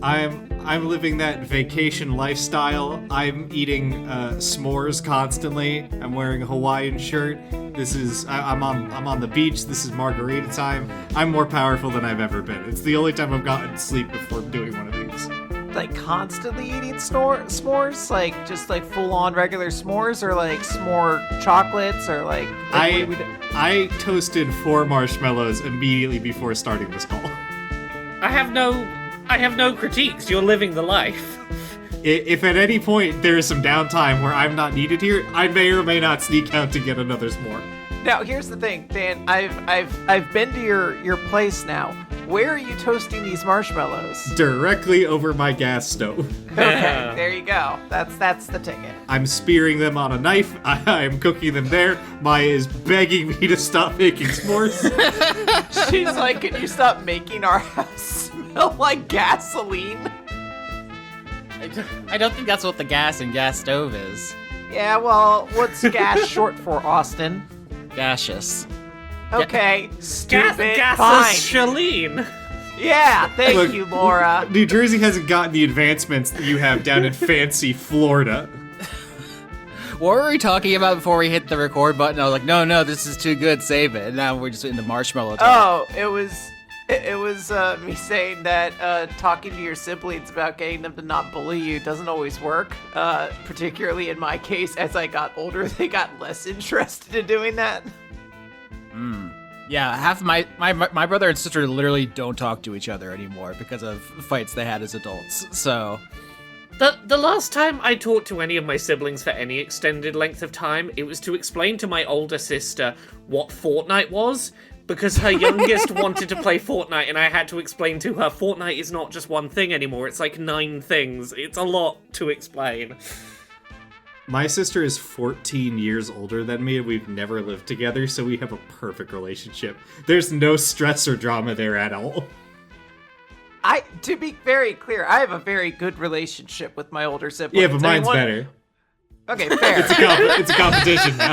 I'm living that vacation lifestyle. I'm eating s'mores constantly. I'm wearing a Hawaiian shirt. I'm on the beach. This is margarita time. I'm more powerful than I've ever been. It's the only time I've gotten sleep before doing one of these. Like constantly eating s'mores, like just like full on regular s'mores, or like s'more chocolates, or like I toasted 4 marshmallows immediately before starting this call. I have no critiques. You're living the life. If at any point there is some downtime where I'm not needed here, I may or may not sneak out to get another s'more. Now here's the thing, Dan. I've been to your place now. Where are you toasting these marshmallows? Directly over my gas stove. Okay, there you go. That's the ticket. I'm spearing them on a knife. I'm cooking them there. Maya is begging me to stop making s'mores. She's like, can you stop making our house smell like gasoline? I don't think that's what the gas and gas stove is. Yeah, well, what's gas short for, Austin? Gaseous. Okay, stupid. Gas fine. Shalene. Yeah, thank you, Laura. New Jersey hasn't gotten the advancements that you have down in fancy Florida. What were we talking about before we hit the record button? I was like, no, this is too good, save it. And now we're just in the marshmallow talk. Oh, it was me saying that talking to your siblings about getting them to not bully you doesn't always work. Particularly in my case, as I got older, they got less interested in doing that. Yeah, half my brother and sister literally don't talk to each other anymore because of fights they had as adults. So The last time I talked to any of my siblings for any extended length of time, it was to explain to my older sister what Fortnite was, because her youngest wanted to play Fortnite, and I had to explain to her Fortnite is not just one thing anymore, it's like 9 things. It's a lot to explain. My sister is 14 years older than me, and we've never lived together, so we have a perfect relationship. There's no stress or drama there at all. To be very clear, I have a very good relationship with my older siblings. Yeah, but mine's better. Okay, fair. It's a competition now.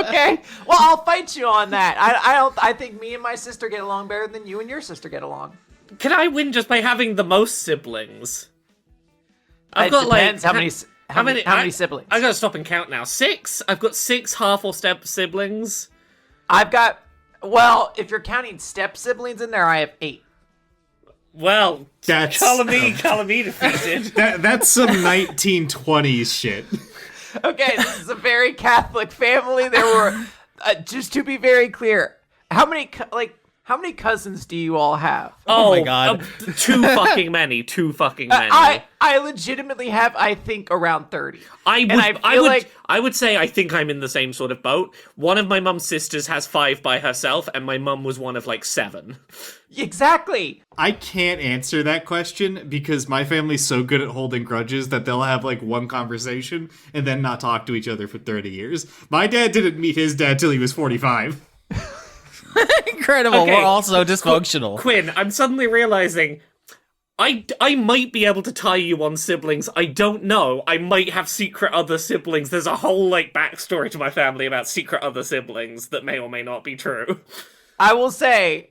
Okay, well, I'll fight you on that. I think me and my sister get along better than you and your sister get along. Can I win just by having the most siblings? It depends how many siblings. I gotta stop and count now. 6? I've got 6 half or step siblings. If you're counting step siblings in there, I have 8. Well, That's color me defeated. That's some 1920s shit. Okay, this is a very Catholic family. There were, just to be very clear, how many cousins do you all have? Oh my God. Too fucking many. I legitimately have, I think, around 30. I would say I think I'm in the same sort of boat. One of my mum's sisters has 5 by herself, and my mum was one of 7. Exactly. I can't answer that question because my family's so good at holding grudges that they'll have one conversation and then not talk to each other for 30 years. My dad didn't meet his dad till he was 45. Incredible. Okay. We're all so dysfunctional. Quinn, I'm suddenly realizing I might be able to tie you on siblings. I don't know. I might have secret other siblings. There's a whole backstory to my family about secret other siblings that may or may not be true. I will say,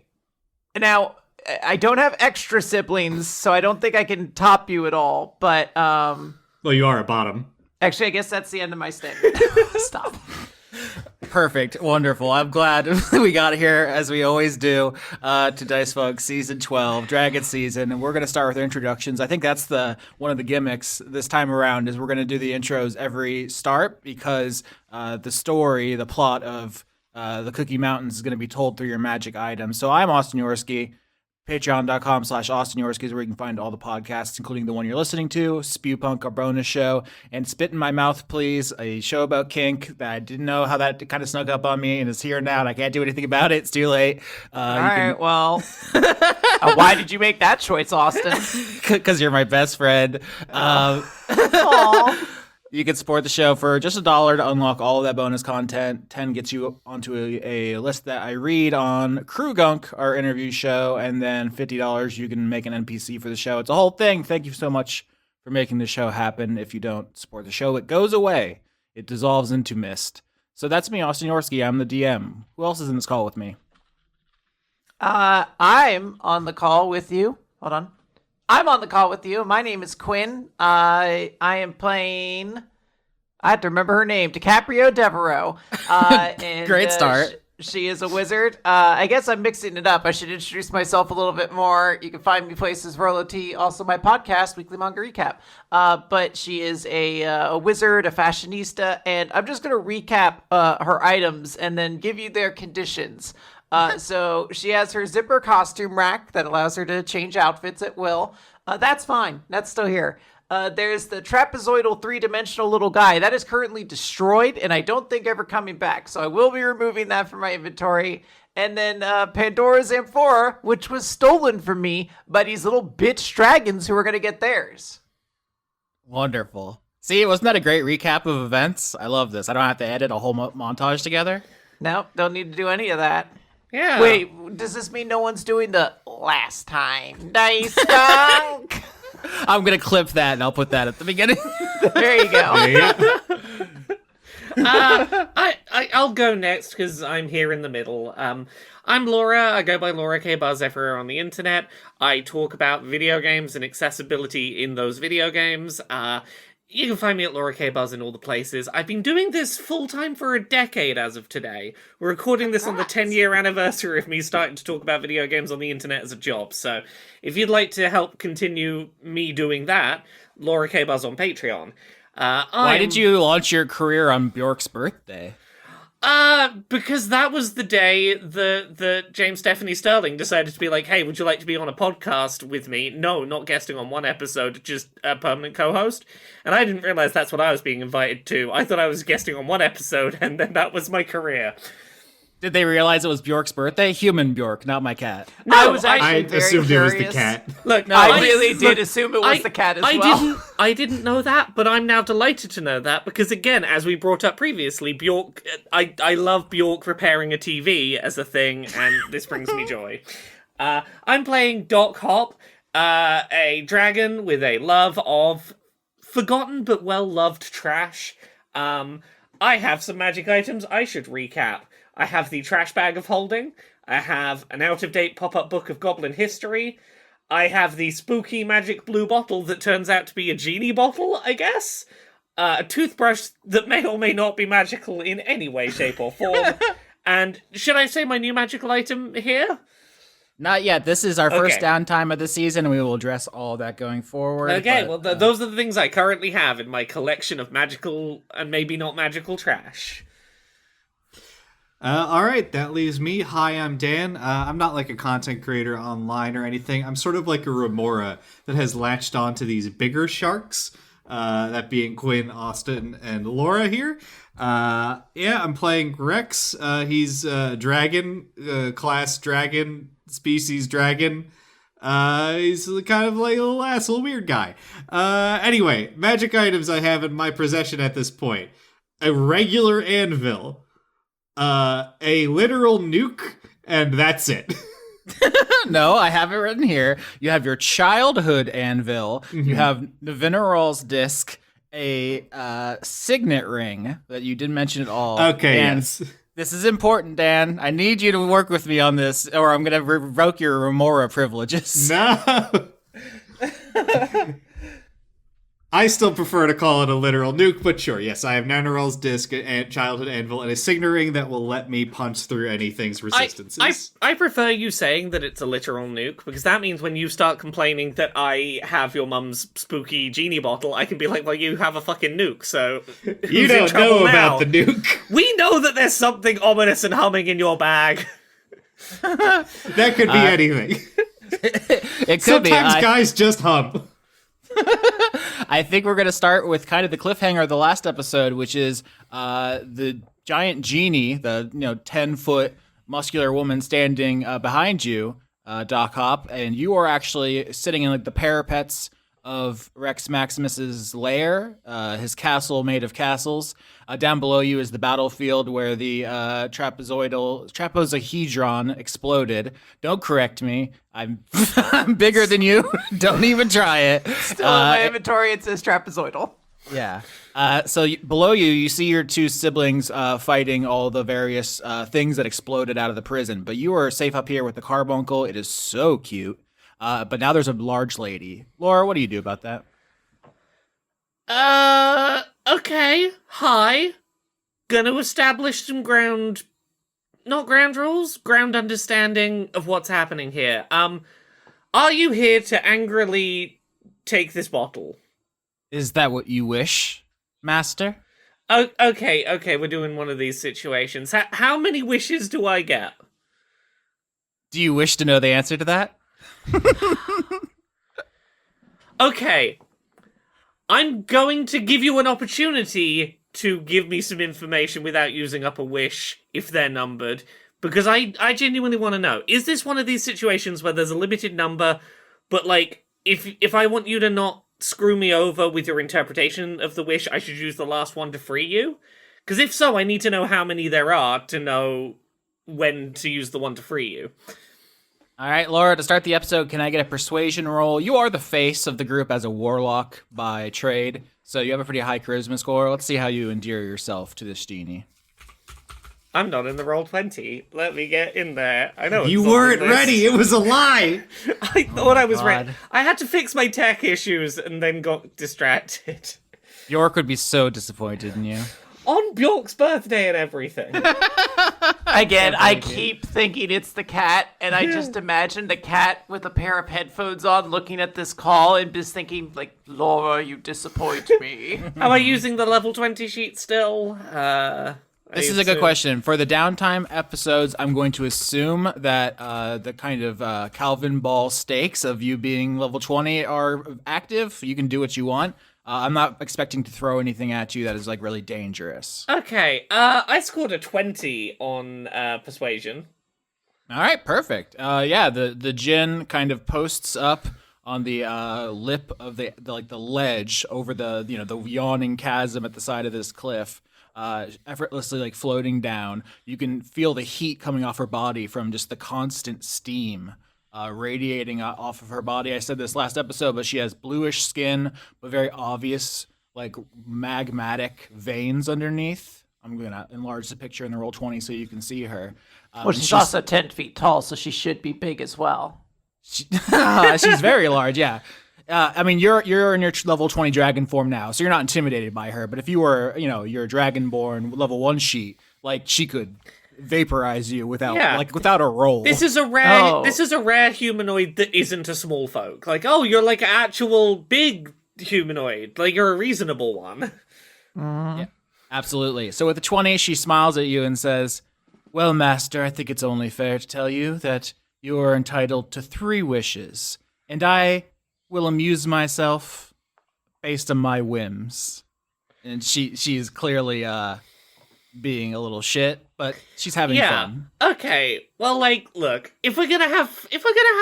now, I don't have extra siblings, so I don't think I can top you at all, but, Well, you are a bottom. Actually, I guess that's the end of my statement. Stop. Perfect. Wonderful. I'm glad we got here, as we always do, to Dice Funk Season 12, Dragon Season, and we're going to start with our introductions. I think that's one of the gimmicks this time around, is we're going to do the intros every start, because the plot of the Cookie Mountains is going to be told through your magic items. So I'm Austin Yorsky. Patreon.com/Austin Yorsky is where you can find all the podcasts, including the one you're listening to, Spew Punk, our bonus show, and Spit in My Mouth, Please, a show about kink that I didn't know how that kind of snuck up on me and is here now, and I can't do anything about it. It's too late. Well, why did you make that choice, Austin? Because you're my best friend. Aww. You can support the show for just $1 to unlock all of that bonus content. 10 gets you onto a list that I read on Crew Gunk, our interview show, and then $50 you can make an NPC for the show. It's a whole thing. Thank you so much for making the show happen. If you don't support the show, it goes away. It dissolves into mist. So that's me, Austin Yorsky. I'm the DM. Who else is in this call with me? I'm on the call with you. Hold on. I'm on the call with you. My name is Quinn. I am playing. I have to remember her name. DiCaprio Devereaux. And, Great start. She is a wizard. I guess I'm mixing it up. I should introduce myself a little bit more. You can find me places Rolo T, also my podcast, Weekly Manga Recap. But she is a wizard, a fashionista, and I'm just going to recap her items and then give you their conditions. So she has her zipper costume rack that allows her to change outfits at will. That's fine. That's still here. There's the trapezoidal three-dimensional little guy. That is currently destroyed, and I don't think ever coming back. So I will be removing that from my inventory. And then Pandora's Amphora, which was stolen from me by these little bitch dragons who are going to get theirs. Wonderful. See, wasn't that a great recap of events? I love this. I don't have to edit a whole montage together. Nope, don't need to do any of that. Yeah. Wait, does this mean no one's doing the last time dice dunk? I'm going to clip that, and I'll put that at the beginning. There you go. I'll go next because I'm here in the middle. I'm Laura. I go by Laura K. Buzz everywhere on the internet. I talk about video games and accessibility in those video games. You can find me at Laura K. Buzz in all the places. I've been doing this full-time for a decade as of today. We're recording this on the 10-year anniversary of me starting to talk about video games on the internet as a job. So if you'd like to help continue me doing that, Laura K. Buzz on Patreon. Why did you launch your career on Bjork's birthday? Because that was the day that James Stephanie Sterling decided to be like, hey, would you like to be on a podcast with me? No, not guesting on one episode, just a permanent co-host. And I didn't realize that's what I was being invited to. I thought I was guesting on one episode, and then that was my career. Did they realize it was Bjork's birthday? Human Bjork, not my cat. No, I was I actually very assumed curious. it was the cat. Look, no, I really did assume it was the cat as well. I didn't know that, but I'm now delighted to know that because, again, as we brought up previously, Bjork. I love Bjork repairing a TV as a thing, and this brings me joy. I'm playing Doc Hop, a dragon with a love of forgotten but well-loved trash. I have some magic items I should recap. I have the trash bag of holding. I have an out-of-date pop-up book of goblin history. I have the spooky magic blue bottle that turns out to be a genie bottle, I guess. A toothbrush that may or may not be magical in any way, shape, or form. And should I say my new magical item here? Not yet. This is our first Okay. downtime of the season, and we will address all that going forward. Okay, but, well, those are the things I currently have in my collection of magical and maybe not magical trash. All right, that leaves me. Hi, I'm Dan. I'm not like a content creator online or anything. I'm sort of like a remora that has latched onto these bigger sharks, that being Quinn, Austin, and Laura here. I'm playing Rex. He's dragon, class dragon, species dragon. He's kind of like a little asshole weird guy. Anyway, magic items I have in my possession at this point. A regular anvil. A literal nuke, and that's it. No, I have it written here. You have your childhood anvil. You have Navineral's disc, a signet ring that you didn't mention at all. Okay, and yes. this is important, Dan. I need you to work with me on this, or I'm going to revoke your remora privileges. No. I still prefer to call it a literal nuke, but sure, yes, I have Nanarel's disc, and childhood anvil, and a signet ring that will let me punch through anything's resistances. I prefer you saying that it's a literal nuke, because that means when you start complaining that I have your mum's spooky genie bottle, I can be like, well, you have a fucking nuke, so You who's in don't trouble know now? about the nuke. We know that there's something ominous and humming in your bag. That could be anything. It could Sometimes be. guys just hum. I think we're going to start with kind of the cliffhanger of the last episode, which is the giant genie, the 10-foot muscular woman standing behind you, Doc Hop, and you are actually sitting in like the parapets of Rex Maximus's lair, his castle made of castles. Down below you is the battlefield where the trapezohedron exploded. Don't correct me. I'm I'm bigger than you. Don't even try it. Still in my inventory, it says trapezoidal. Yeah. Below you, you see your two siblings fighting all the various things that exploded out of the prison. But you are safe up here with the carbuncle. It is so cute. But now there's a large lady. Laura, what do you do about that? Okay. Hi. Gonna establish some not ground rules, ground understanding of what's happening here. Are you here to angrily take this bottle? Is that what you wish, master? Oh, okay, we're doing one of these situations. How many wishes do I get? Do you wish to know the answer to that? Okay. I'm going to give you an opportunity to give me some information without using up a wish, if they're numbered, because I genuinely want to know. Is this one of these situations where there's a limited number, but, like, if I want you to not screw me over with your interpretation of the wish, I should use the last one to free you? Because if so, I need to know how many there are to know when to use the one to free you. All right, Laura, to start the episode, can I get a persuasion roll? You are the face of the group as a warlock by trade, so you have a pretty high charisma score. Let's see how you endear yourself to this genie. I'm not in the roll 20. Let me get in there. I know You weren't ready. It was a lie. I thought I was God. ready. I had to fix my tech issues and then got distracted. Bjork would be so disappointed in you. On Bjork's birthday and everything. Again, I keep thinking it's the cat, and I just imagine the cat with a pair of headphones on looking at this call and just thinking, like, Laura, you disappoint me. Am I using the level 20 sheet still? This is a good question. For the downtime episodes, I'm going to assume that the kind of Calvin Ball stakes of you being level 20 are active. You can do what you want. I'm not expecting to throw anything at you that is, like, really dangerous. Okay, I scored a 20 on persuasion. All right, perfect. Yeah, the djinn kind of posts up on the lip of the ledge over the the yawning chasm at the side of this cliff, effortlessly, like, floating down. You can feel the heat coming off her body from just the constant steam radiating off of her body. I said this last episode, but she has bluish skin, but very obvious, like, magmatic veins underneath. I'm going to enlarge the picture in the Roll20 so you can see her. Well, she's also 10 feet tall, so she should be big as well. She's very large, yeah. I mean, you're in your level 20 dragon form now, so you're not intimidated by her. But if you were, you're a dragonborn level 1 sheet, like, she could vaporize you without a roll. This is a rare humanoid that isn't a small folk. Like, oh, you're like an actual big humanoid. Like, you're a reasonable one. Yeah, absolutely. So with the 20, she smiles at you and says, "Well, master, I think it's only fair to tell you that you are entitled to 3 wishes, and I will amuse myself based on my whims." And she is clearly being a little shit, but she's having fun. Okay. Well, like, look, if we're gonna have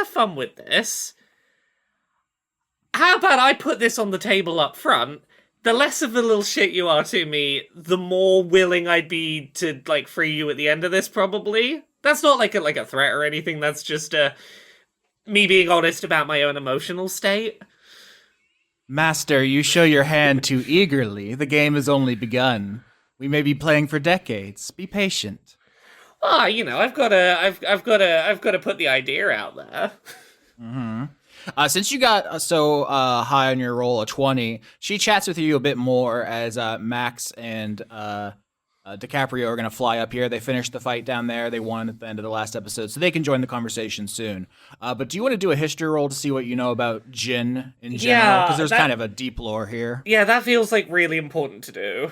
fun with this, how about I put this on the table up front? The less of a little shit you are to me, the more willing I'd be to, like, free you at the end of this, probably. That's not like a threat or anything. That's just me being honest about my own emotional state. Master, you show your hand too eagerly. The game has only begun. We may be playing for decades. Be patient. Well, I've got to put the idea out there. Mm-hmm. Since you got so high on your roll, a 20, she chats with you a bit more as Max and DiCaprio are going to fly up here. They finished the fight down there. They won at the end of the last episode, so they can join the conversation soon. But do you want to do a history roll to see what you know about Jinn in general? Because there's kind of a deep lore here. Yeah, that feels like really important to do.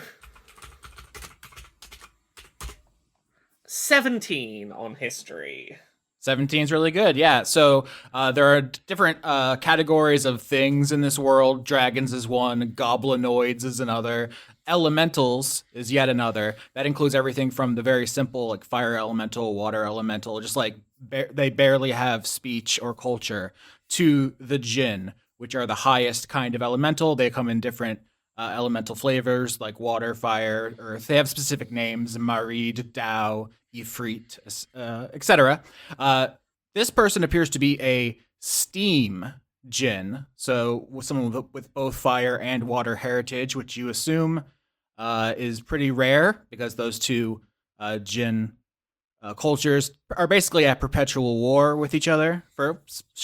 17 on history. 17 is really good, yeah. So there are different categories of things in this world. Dragons is one, goblinoids is another, elementals is yet another. That includes everything from the very simple, like, fire elemental, water elemental, just like they barely have speech or culture, to the djinn, which are the highest kind of elemental. They come in different elemental flavors, like water, fire, earth. They have specific names: Marid, Dao, Ifrit, etc. This person appears to be a steam djinn, so with someone with both fire and water heritage, which you assume is pretty rare because those two djinn cultures are basically at perpetual war with each other for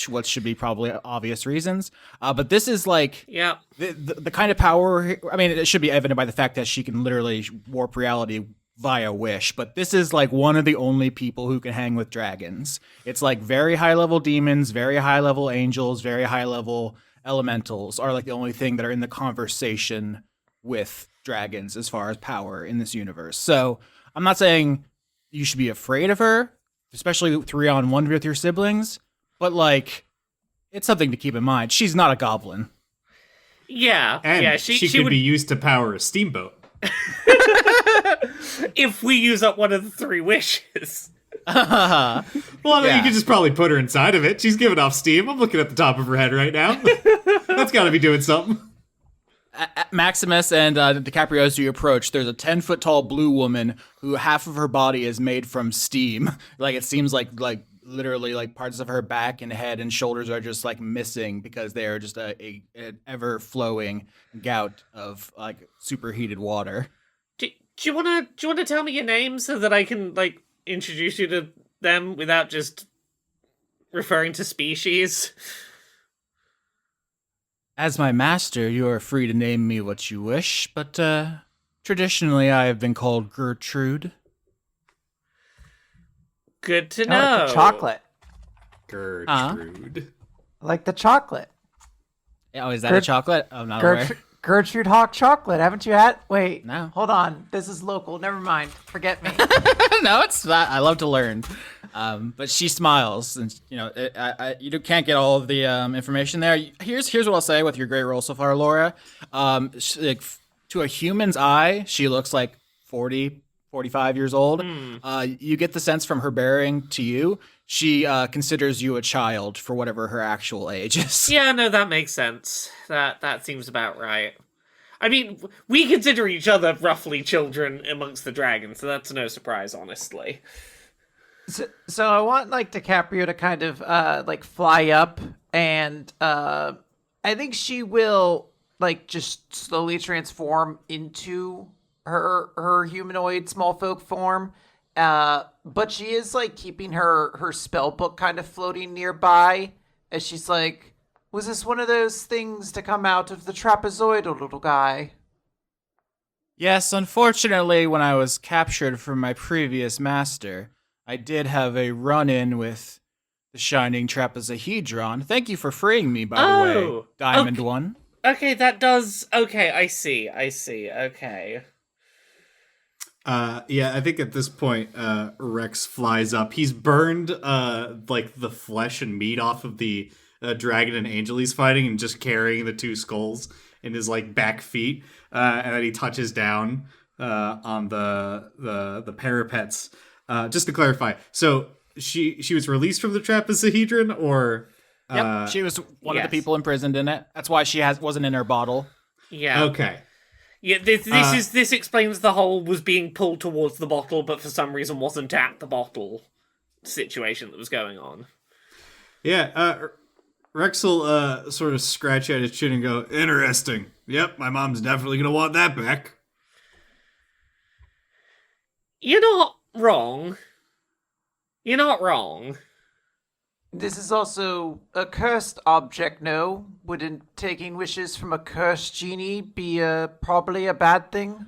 what should be probably obvious reasons. But this is like Yeah. the kind of power. I mean, it should be evident by the fact that she can literally warp reality via wish. But this is like one of the only people who can hang with dragons. It's like very high level demons, very high level angels, very high level elementals are like the only thing that are in the conversation with dragons as far as power in this universe. So I'm not saying you should be afraid of her, especially 3-on-1 with your siblings, but like it's something to keep in mind. She's not a goblin. Yeah. And yeah, she could would be used to power a steamboat. if we use up one of the 3 wishes. Well, Yeah. you could just probably put her inside of it. She's giving off steam. I'm looking at the top of her head right now. That's got to be doing something. Maximus and DiCaprio, as you approach, there's a 10-foot tall blue woman who half of her body is made from steam. Like it seems like literally like parts of her back and head and shoulders are just like missing because they are just an ever flowing gout of like superheated water. Do you wanna tell me your name so that I can like introduce you to them without just referring to species? As my master, you are free to name me what you wish, but traditionally I have been called Gertrude. Good to I know. like the chocolate. Gertrude. I like the chocolate. Oh, is that a chocolate? I'm not aware. Gertrude Hawk chocolate. Haven't you had? Wait. No. Hold on. This is local. Never mind. Forget me. No, it's not. I love to learn. But she smiles, and you know, you can't get all of the information there. Here's what I'll say with your great roll so far, Laura. To a human's eye, she looks like 40, 45 years old. You get the sense from her bearing to you, she considers you a child for whatever her actual age is. Yeah, no, that makes sense. That seems about right. I mean, we consider each other roughly children amongst the dragons, so that's no surprise, honestly. So I want like DiCaprio to kind of like fly up, and I think she will like just slowly transform into her humanoid small folk form. But she is like keeping her spell book kind of floating nearby as she's like, was this one of those things to come out of the trapezoidal little guy? Yes, unfortunately, when I was captured from my previous master, I did have a run-in with the shining trapezohedron. Thank you for freeing me, by the way, Diamond One. Okay, that does... Okay, I see, okay. Yeah, I think at this point, Rex flies up. He's burned, like, the flesh and meat off of the dragon and angel he's fighting and just carrying the 2 skulls in his, like, back feet. And then he touches down on the parapets. Just to clarify, so she was released from the trapezohedron, or... Yep, she was one of yes. the people imprisoned in it. That's why she wasn't in her bottle. Yeah. Okay. Yeah, this explains the whole was being pulled towards the bottle, but for some reason wasn't at the bottle situation that was going on. Yeah, Rex will sort of scratch at his chin and go, interesting. Yep, my mom's definitely going to want that back. You're not wrong. You're not wrong. This is also a cursed object, no? Wouldn't taking wishes from a cursed genie be probably a bad thing?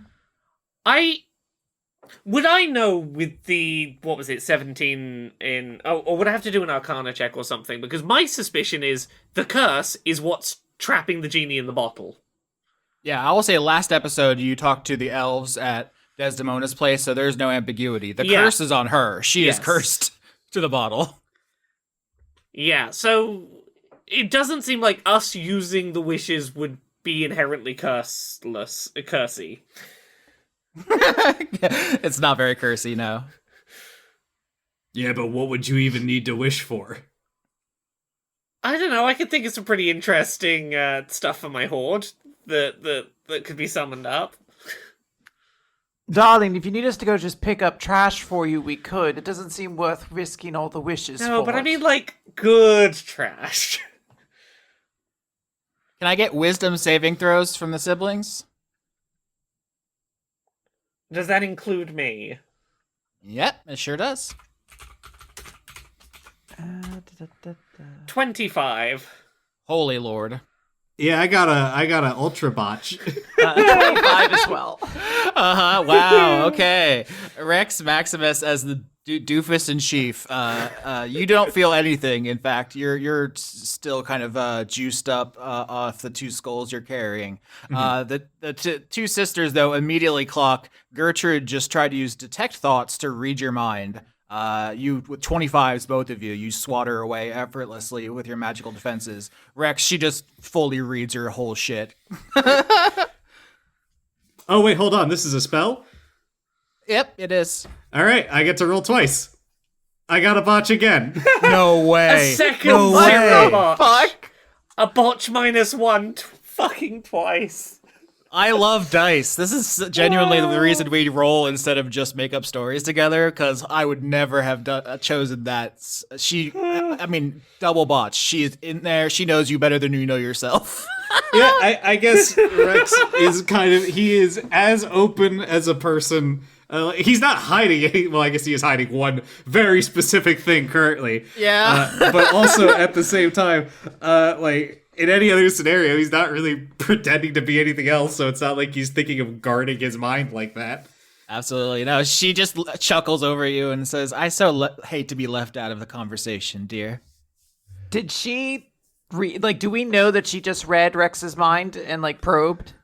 Would I know with the, 17 in... Oh, or would I have to do an Arcana check or something? Because my suspicion is the curse is what's trapping the genie in the bottle. Yeah, I will say last episode you talked to the elves at Desdemona's place, so there's no ambiguity. The curse is on her. She is cursed to the bottle. Yeah, so it doesn't seem like us using the wishes would be inherently cursy. It's not very cursy, no. Yeah, but what would you even need to wish for? I don't know, I could think of some pretty interesting stuff for my horde that could be summoned up. Darling, if you need us to go just pick up trash for you, we could. It doesn't seem worth risking all the wishes for. No, but I mean, like, good trash. Can I get wisdom saving throws from the siblings? Does that include me? Yep, it sure does. 25. Holy Lord. Yeah, I got a ultra botch. 25 as well. Wow. Okay. Rex Maximus as the doofus in chief. You don't feel anything. In fact, you're still kind of juiced up off the 2 skulls you're carrying. The two sisters though immediately clock. Gertrude just tried to use detect thoughts to read your mind. You with 25s, both of you swat her away effortlessly with your magical defenses. Rex, she just fully reads your whole shit. Oh wait, hold on. This is a spell? Yep, it is. All right, I get to roll twice. I got a botch again. No way. A second No zero way. botch. Fuck. A botch -1 fucking twice. I love dice. This is genuinely the reason we roll instead of just make up stories together, because I would never have chosen that. Double botch. She is in there. She knows you better than you know yourself. Yeah, I guess Rex is he is as open as a person. He's not hiding it. Well, I guess he is hiding one very specific thing currently. Yeah. But also at the same time, in any other scenario, he's not really pretending to be anything else, so it's not like he's thinking of guarding his mind like that. Absolutely. No, she just chuckles over you and says, I hate to be left out of the conversation, dear. Did she do we know that she just read Rex's mind and probed?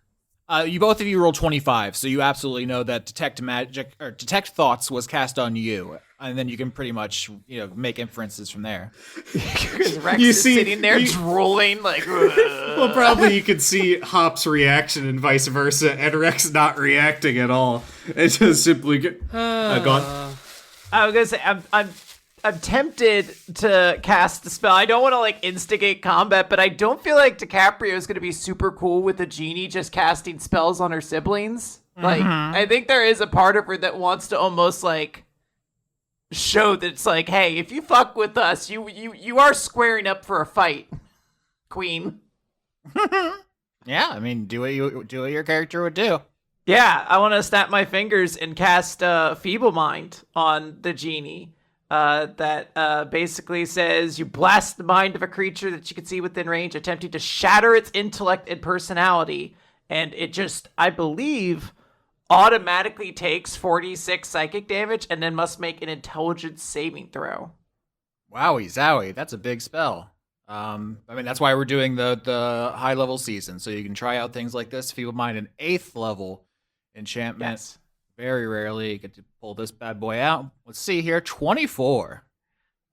You both of you roll 25, so you absolutely know that detect thoughts was cast on you, and then you can pretty much make inferences from there. Because Rex is sitting there drooling Well, probably you could see Hop's reaction and vice versa, and Rex not reacting at all. It just simply gone. I was gonna say I'm tempted to cast the spell. I don't want to instigate combat, but I don't feel like DiCaprio is going to be super cool with the genie just casting spells on her siblings. I think there is a part of her that wants to almost show that it's hey, if you fuck with us, you are squaring up for a fight, Queen. Yeah, I mean, do what your character would do. Yeah, I want to snap my fingers and cast Feeble Mind on the genie. That basically says you blast the mind of a creature that you can see within range, attempting to shatter its intellect and personality, and it just, I believe, automatically takes 46 psychic damage and then must make an intelligence saving throw. Wowie zowie, that's a big spell. That's why we're doing the high level season, so you can try out things like this. Feeble Mind, an 8th level enchantment. Yes. Very rarely you get to pull this bad boy out. Let's see here, 24.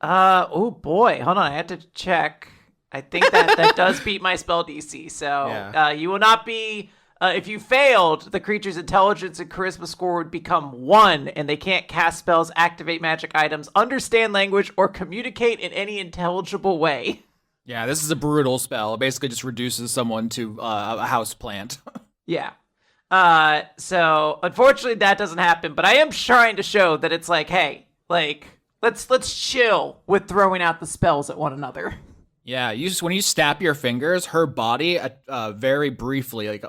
Oh boy, hold on, I had to check. I think that does beat my spell DC. So Yeah. you will not be. If you failed, the creature's intelligence and charisma score would become 1, and they can't cast spells, activate magic items, understand language, or communicate in any intelligible way. Yeah, this is a brutal spell. It basically just reduces someone to a house plant. Yeah. So unfortunately that doesn't happen, but I am trying to show that it's hey, let's chill with throwing out the spells at one another. Yeah, when you snap your fingers, her body very briefly,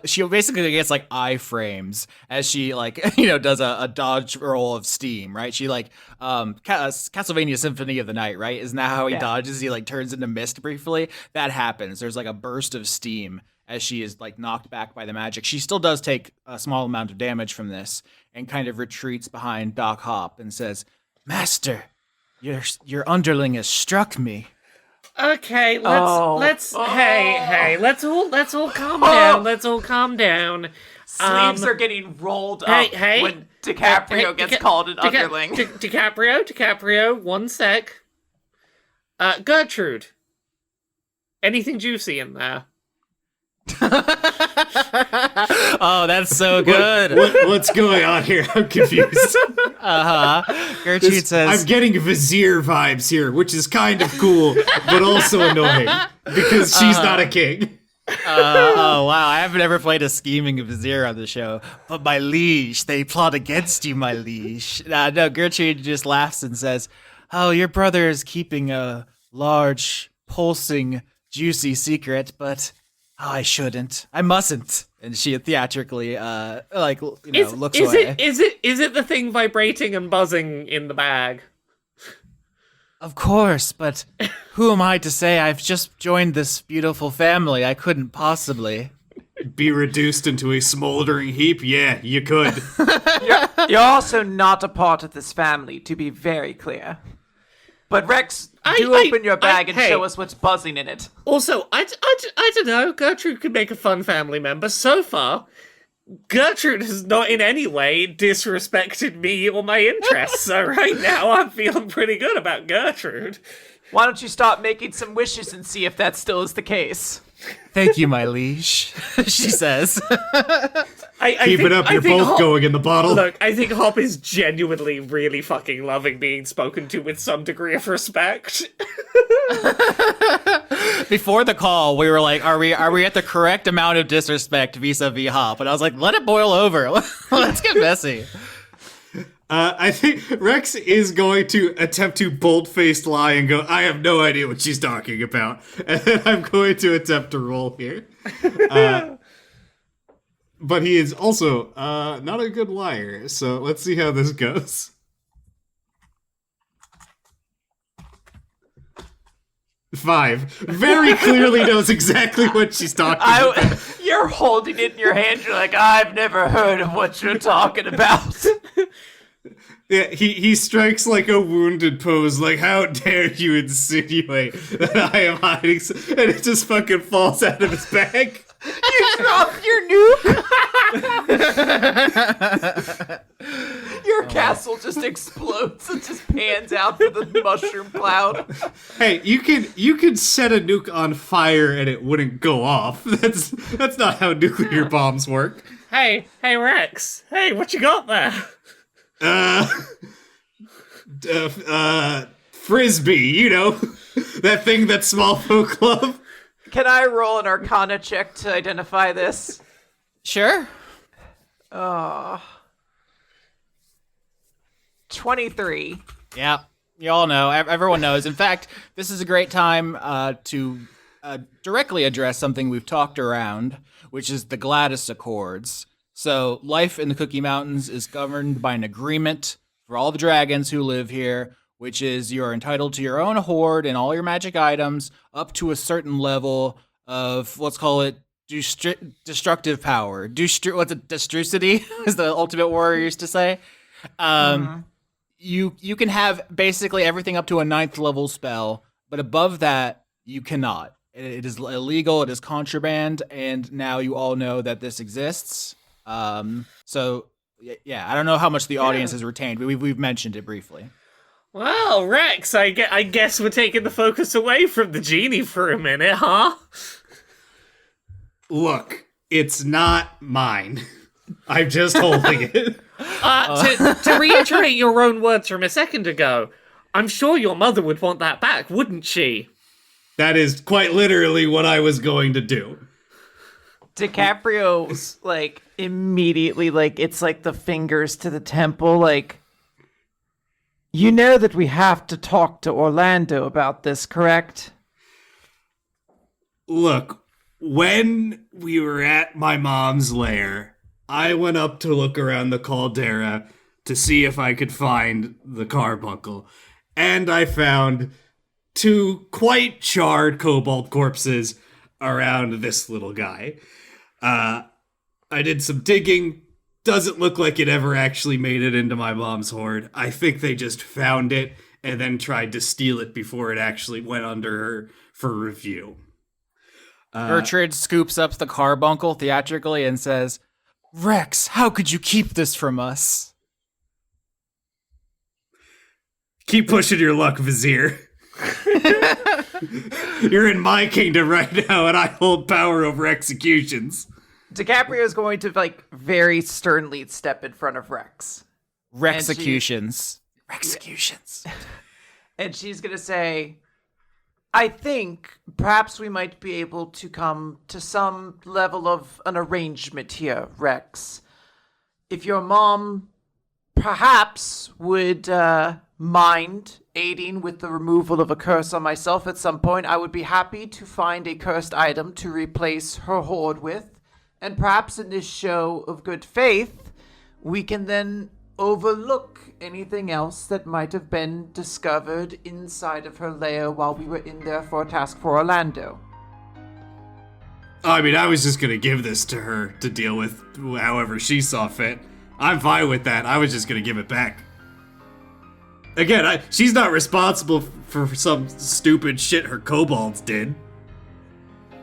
she basically gets iframes as she does a dodge roll of steam, right? She Castlevania Symphony of the Night, right? Isn't that how he dodges? He turns into mist briefly. That happens. There's a burst of steam as she is knocked back by the magic. She still does take a small amount of damage from this and kind of retreats behind Doc Hop and says, "Master, your underling has struck me." Okay, let's all calm down. Let's all calm down. Sleeves are getting rolled up when DiCaprio gets called an underling. DiCaprio, 1 sec. Gertrude, anything juicy in there? Oh, that's so good. What's going on here? I'm confused. Gertrude says, I'm getting vizier vibes here, which is kind of cool, but also annoying, because she's not a king. oh wow, I haven't ever played a scheming vizier on the show. But my liege, they plot against you, my liege. No, Gertrude just laughs and says, "Oh, your brother is keeping a large, pulsing, juicy secret, but I shouldn't. I mustn't. And she theatrically, looks Is away. is it the thing vibrating and buzzing in the bag? Of course, but who am I to say I've just joined this beautiful family? I couldn't possibly. Be reduced into a smoldering heap? Yeah, you could. You're also not a part of this family, to be very clear. But Rex, open your bag and show us what's buzzing in it. Also, I don't know. Gertrude could make a fun family member. So far, Gertrude has not in any way disrespected me or my interests. So right now, I'm feeling pretty good about Gertrude. Why don't you start making some wishes and see if that still is the case? Thank you, my liege, she says. Keep it up, you're both going in the bottle. Look, I think Hop is genuinely really fucking loving being spoken to with some degree of respect. Before the call, we were like, are we at the correct amount of disrespect vis-a-vis Hop? And I was like, let it boil over. Let's get messy. I think Rex is going to attempt to bold-faced lie and go, I have no idea what she's talking about. And then I'm going to attempt to roll here. But he is also not a good liar, so let's see how this goes. 5. Very clearly knows exactly what she's talking about. You're holding it in your hand. You're like, I've never heard of what you're talking about. Yeah, he strikes like a wounded pose, like, how dare you insinuate that I am hiding, and it just fucking falls out of his bag. You dropped your nuke. Your castle just explodes and just pans out for the mushroom cloud. Hey, you can set a nuke on fire and it wouldn't go off. That's not how nuclear bombs work. Hey, Rex. Hey, what you got there? Frisbee, you know, that thing that smallfolk love. Can I roll an Arcana check to identify this? Sure. 23. Yeah, you all know. Everyone knows. In fact, this is a great time to directly address something we've talked around, which is the Gladys Accords. So life in the Cookie Mountains is governed by an agreement for all the dragons who live here, which is you're entitled to your own hoard and all your magic items up to a certain level of, let's call it, destructive power. What's it? Destrucity is the ultimate warrior used to say. You can have basically everything up to a 9th level spell, but above that, you cannot. It is illegal, it is contraband, and now you all know that this exists. So, yeah, I don't know how much the audience has retained, but we've mentioned it briefly. Well, Rex, I guess we're taking the focus away from the genie for a minute, huh? Look, it's not mine. I'm just holding it. To reiterate your own words from a second ago, I'm sure your mother would want that back, wouldn't she? That is quite literally what I was going to do. DiCaprio's, like, immediately, like, it's like the fingers to the temple, like, you know that we have to talk to Orlando about this, correct? Look, when we were at my mom's lair, I went up to look around the caldera to see if I could find the carbuncle, and I found 2 quite charred kobold corpses around this little guy. I did some digging. Doesn't look like it ever actually made it into my mom's hoard. I think they just found it and then tried to steal it before it actually went under her for review. Gertrude scoops up the carbuncle theatrically and says, Rex, how could you keep this from us? Keep pushing your luck, Vizier. You're in my kingdom right now, and I hold power over executions. DiCaprio is going to, like, very sternly step in front of Rex. Rexecutions. And she's going to say, I think perhaps we might be able to come to some level of an arrangement here, Rex. If your mom perhaps would mind aiding with the removal of a curse on myself at some point, I would be happy to find a cursed item to replace her hoard with. And perhaps in this show of good faith, we can then overlook anything else that might have been discovered inside of her lair while we were in there for a task for Orlando. I mean, I was just gonna give this to her to deal with however she saw fit. I'm fine with that. I was just gonna give it back. Again, she's not responsible for some stupid shit her kobolds did.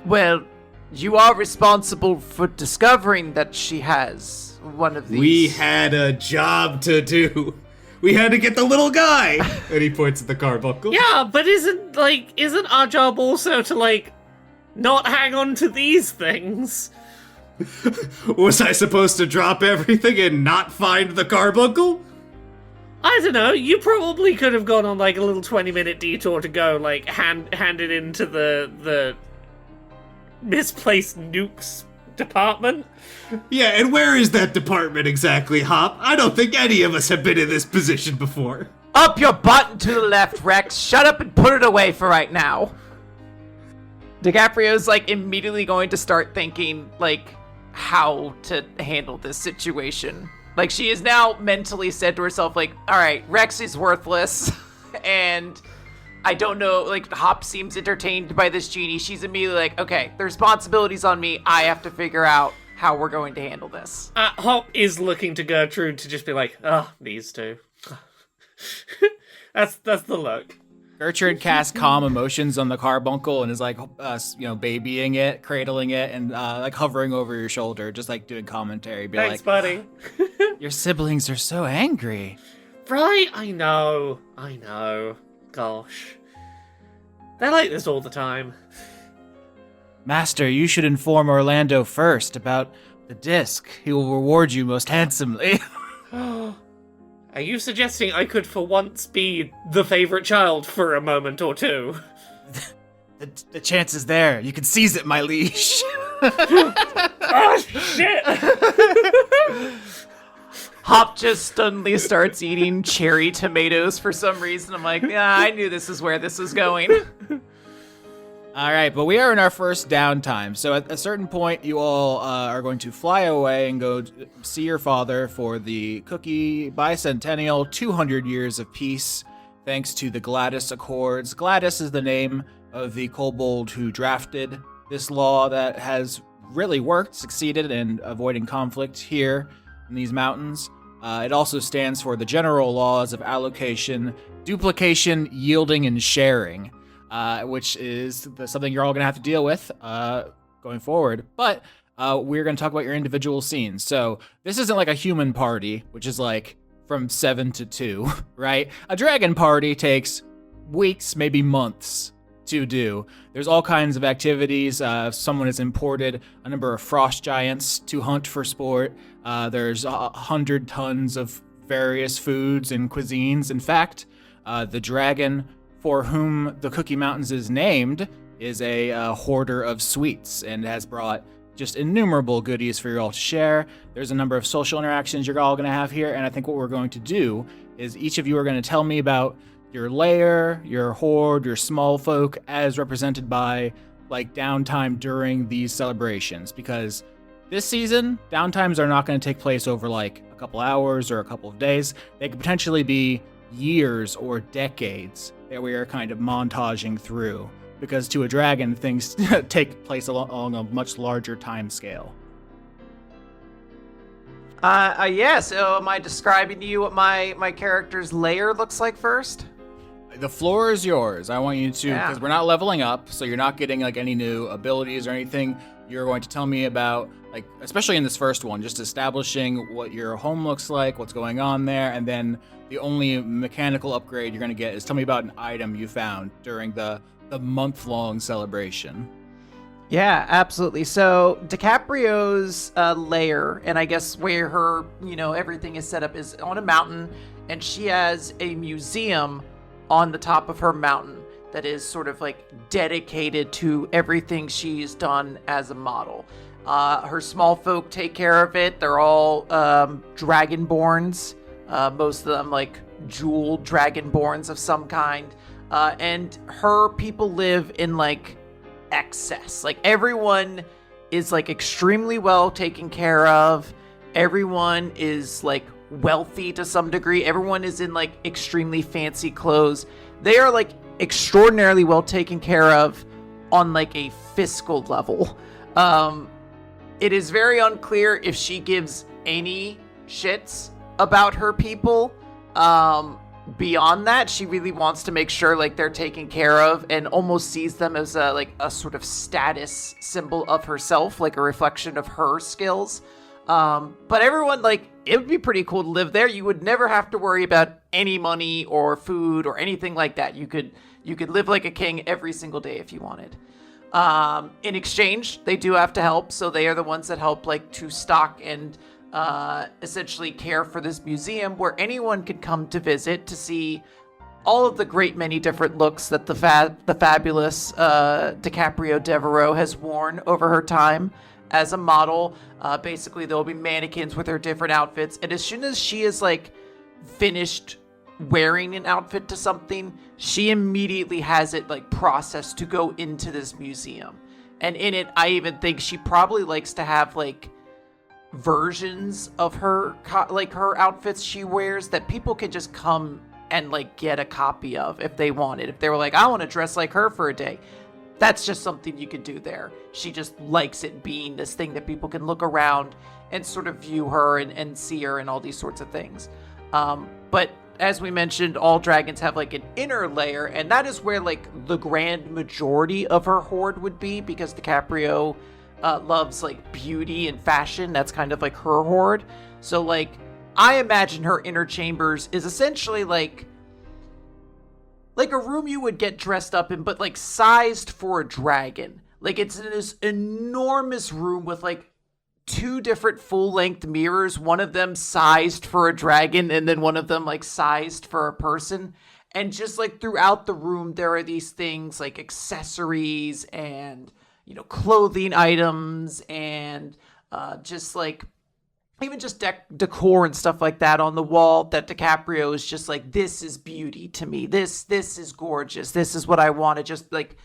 Well, you are responsible for discovering that she has one of these. We had a job to do. We had to get the little guy. And he points at the carbuncle. Yeah, but isn't our job also to, not hang on to these things? Was I supposed to drop everything and not find the carbuncle? I don't know, you probably could have gone on, a little 20-minute detour to go, hand it into the misplaced nukes department. Yeah, and where is that department exactly, Hop? I don't think any of us have been in this position before. Up your butt and to the left, Rex. Shut up and put it away for right now. DiCaprio's, immediately going to start thinking, how to handle this situation. She has now mentally said to herself, alright, Rex is worthless, and I don't know, Hop seems entertained by this genie. She's immediately okay, the responsibility's on me. I have to figure out how we're going to handle this. Hop is looking to Gertrude to just be these two. That's the look. Gertrude casts calm emotions on the carbuncle and is babying it, cradling it, and hovering over your shoulder, just doing commentary. Be Thanks, buddy. Your siblings are so angry. Right? I know. Gosh. They're like this all the time. Master, you should inform Orlando first about the disc. He will reward you most handsomely. Are you suggesting I could for once be the favorite child for a moment or two? The chance is there. You can seize it, my liege. Oh, shit! Hop just suddenly starts eating cherry tomatoes for some reason. I'm I knew this is where this was going. All right, but we are in our first downtime. So at a certain point, you all are going to fly away and go see your father for the Cookie Bicentennial 200 years of peace, thanks to the Gladys Accords. Gladys is the name of the kobold who drafted this law that has really worked, succeeded in avoiding conflict here in these mountains. It also stands for the general laws of allocation, duplication, yielding, and sharing. Which is something you're all going to have to deal with going forward. But we're going to talk about your individual scenes. So this isn't like a human party, which is from 7 to 2, right? A dragon party takes weeks, maybe months to do. There's all kinds of activities. Someone has imported a number of frost giants to hunt for sport. There's 100 tons of various foods and cuisines. In fact, the dragon for whom the Cookie Mountains is named is a hoarder of sweets and has brought just innumerable goodies for you all to share. There's a number of social interactions you're all going to have here, and I think what we're going to do is each of you are going to tell me about your lair, your horde, your small folk, as represented by downtime during these celebrations, because this season, downtimes are not going to take place over a couple hours or a couple of days. They could potentially be years or decades that we are kind of montaging through, because to a dragon, things take place along a much larger time scale. Yeah, so am I describing to you what my character's lair looks like first? The floor is yours. I want you to, because we're not leveling up, so you're not getting any new abilities or anything. You're going to tell me about, especially in this first one, just establishing what your home looks like, what's going on there, and then the only mechanical upgrade you're going to get is tell me about an item you found during the month-long celebration. Yeah, absolutely. So DiCaprio's lair, and I guess where her, everything is set up, is on a mountain, and she has a museum on the top of her mountain that is sort of dedicated to everything she's done as a model. Her small folk take care of it. They're all dragonborns. Most of them jeweled dragonborns of some kind. And her people live in excess. Everyone is like extremely well taken care of. Everyone is like wealthy to some degree. Everyone is in like extremely fancy clothes. They are like extraordinarily well taken care of on like a fiscal level. It is very unclear if she gives any shits about her people. Beyond that, she really wants to make sure like they're taken care of, and almost sees them as a sort of status symbol of herself, like a reflection of her skills. But everyone, like, it would be pretty cool to live there. You would never have to worry about any money or food or anything like that. You could live like a king every single day if you wanted. In exchange, they do have to help, so they are the ones that help like to stock and essentially care for this museum where anyone could come to visit to see all of the great many different looks that the fabulous DiCaprio Devereaux has worn over her time as a model. Basically, there will be mannequins with her different outfits, and as soon as she is like finished wearing an outfit to something, she immediately has it like processed to go into this museum. And in it, I even think she probably likes to have like versions of her like her outfits she wears that people can just come and like get a copy of if they wanted. If they were like, I want to dress like her for a day, that's just something you could do there. She just likes it being this thing that people can look around and sort of view her and see her and all these sorts of things. But as we mentioned, all dragons have like an inner lair, and that is where like the grand majority of her horde would be, because DiCaprio loves like beauty and fashion. That's kind of like her horde. So like I imagine her inner chambers is essentially like a room you would get dressed up in, but like sized for a dragon. Like it's this enormous room with like 2 different full-length mirrors, one of them sized for a dragon and then one of them like sized for a person. And just like throughout the room there are these things like accessories and, you know, clothing items and just like even just decor and stuff like that on the wall that DiCaprio is just like, this is beauty to me. This is gorgeous. This is what I want to just like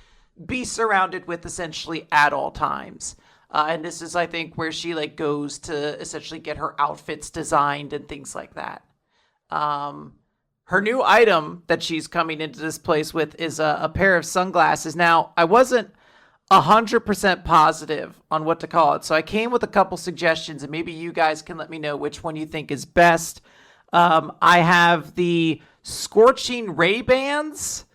be surrounded with essentially at all times. And this is, I think, where she like goes to essentially get her outfits designed and things like that. Her new item that she's coming into this place with is a pair of sunglasses. Now, I wasn't 100% positive on what to call it, so I came with a couple suggestions, and maybe you guys can let me know which one you think is best. I have the Scorching Ray-Bans,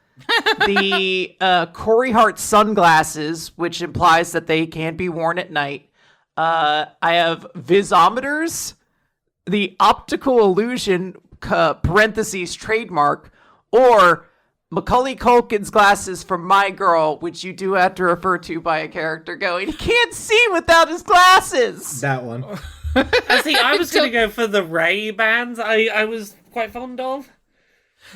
the Corey Hart sunglasses, which implies that they can be worn at night. I have Visometers, the Optical Illusion parentheses trademark, or Macaulay Culkin's glasses from My Girl, which you do have to refer to by a character going, he can't see without his glasses. That one. See, I was going to go for the Ray-Bans. I was quite fond of.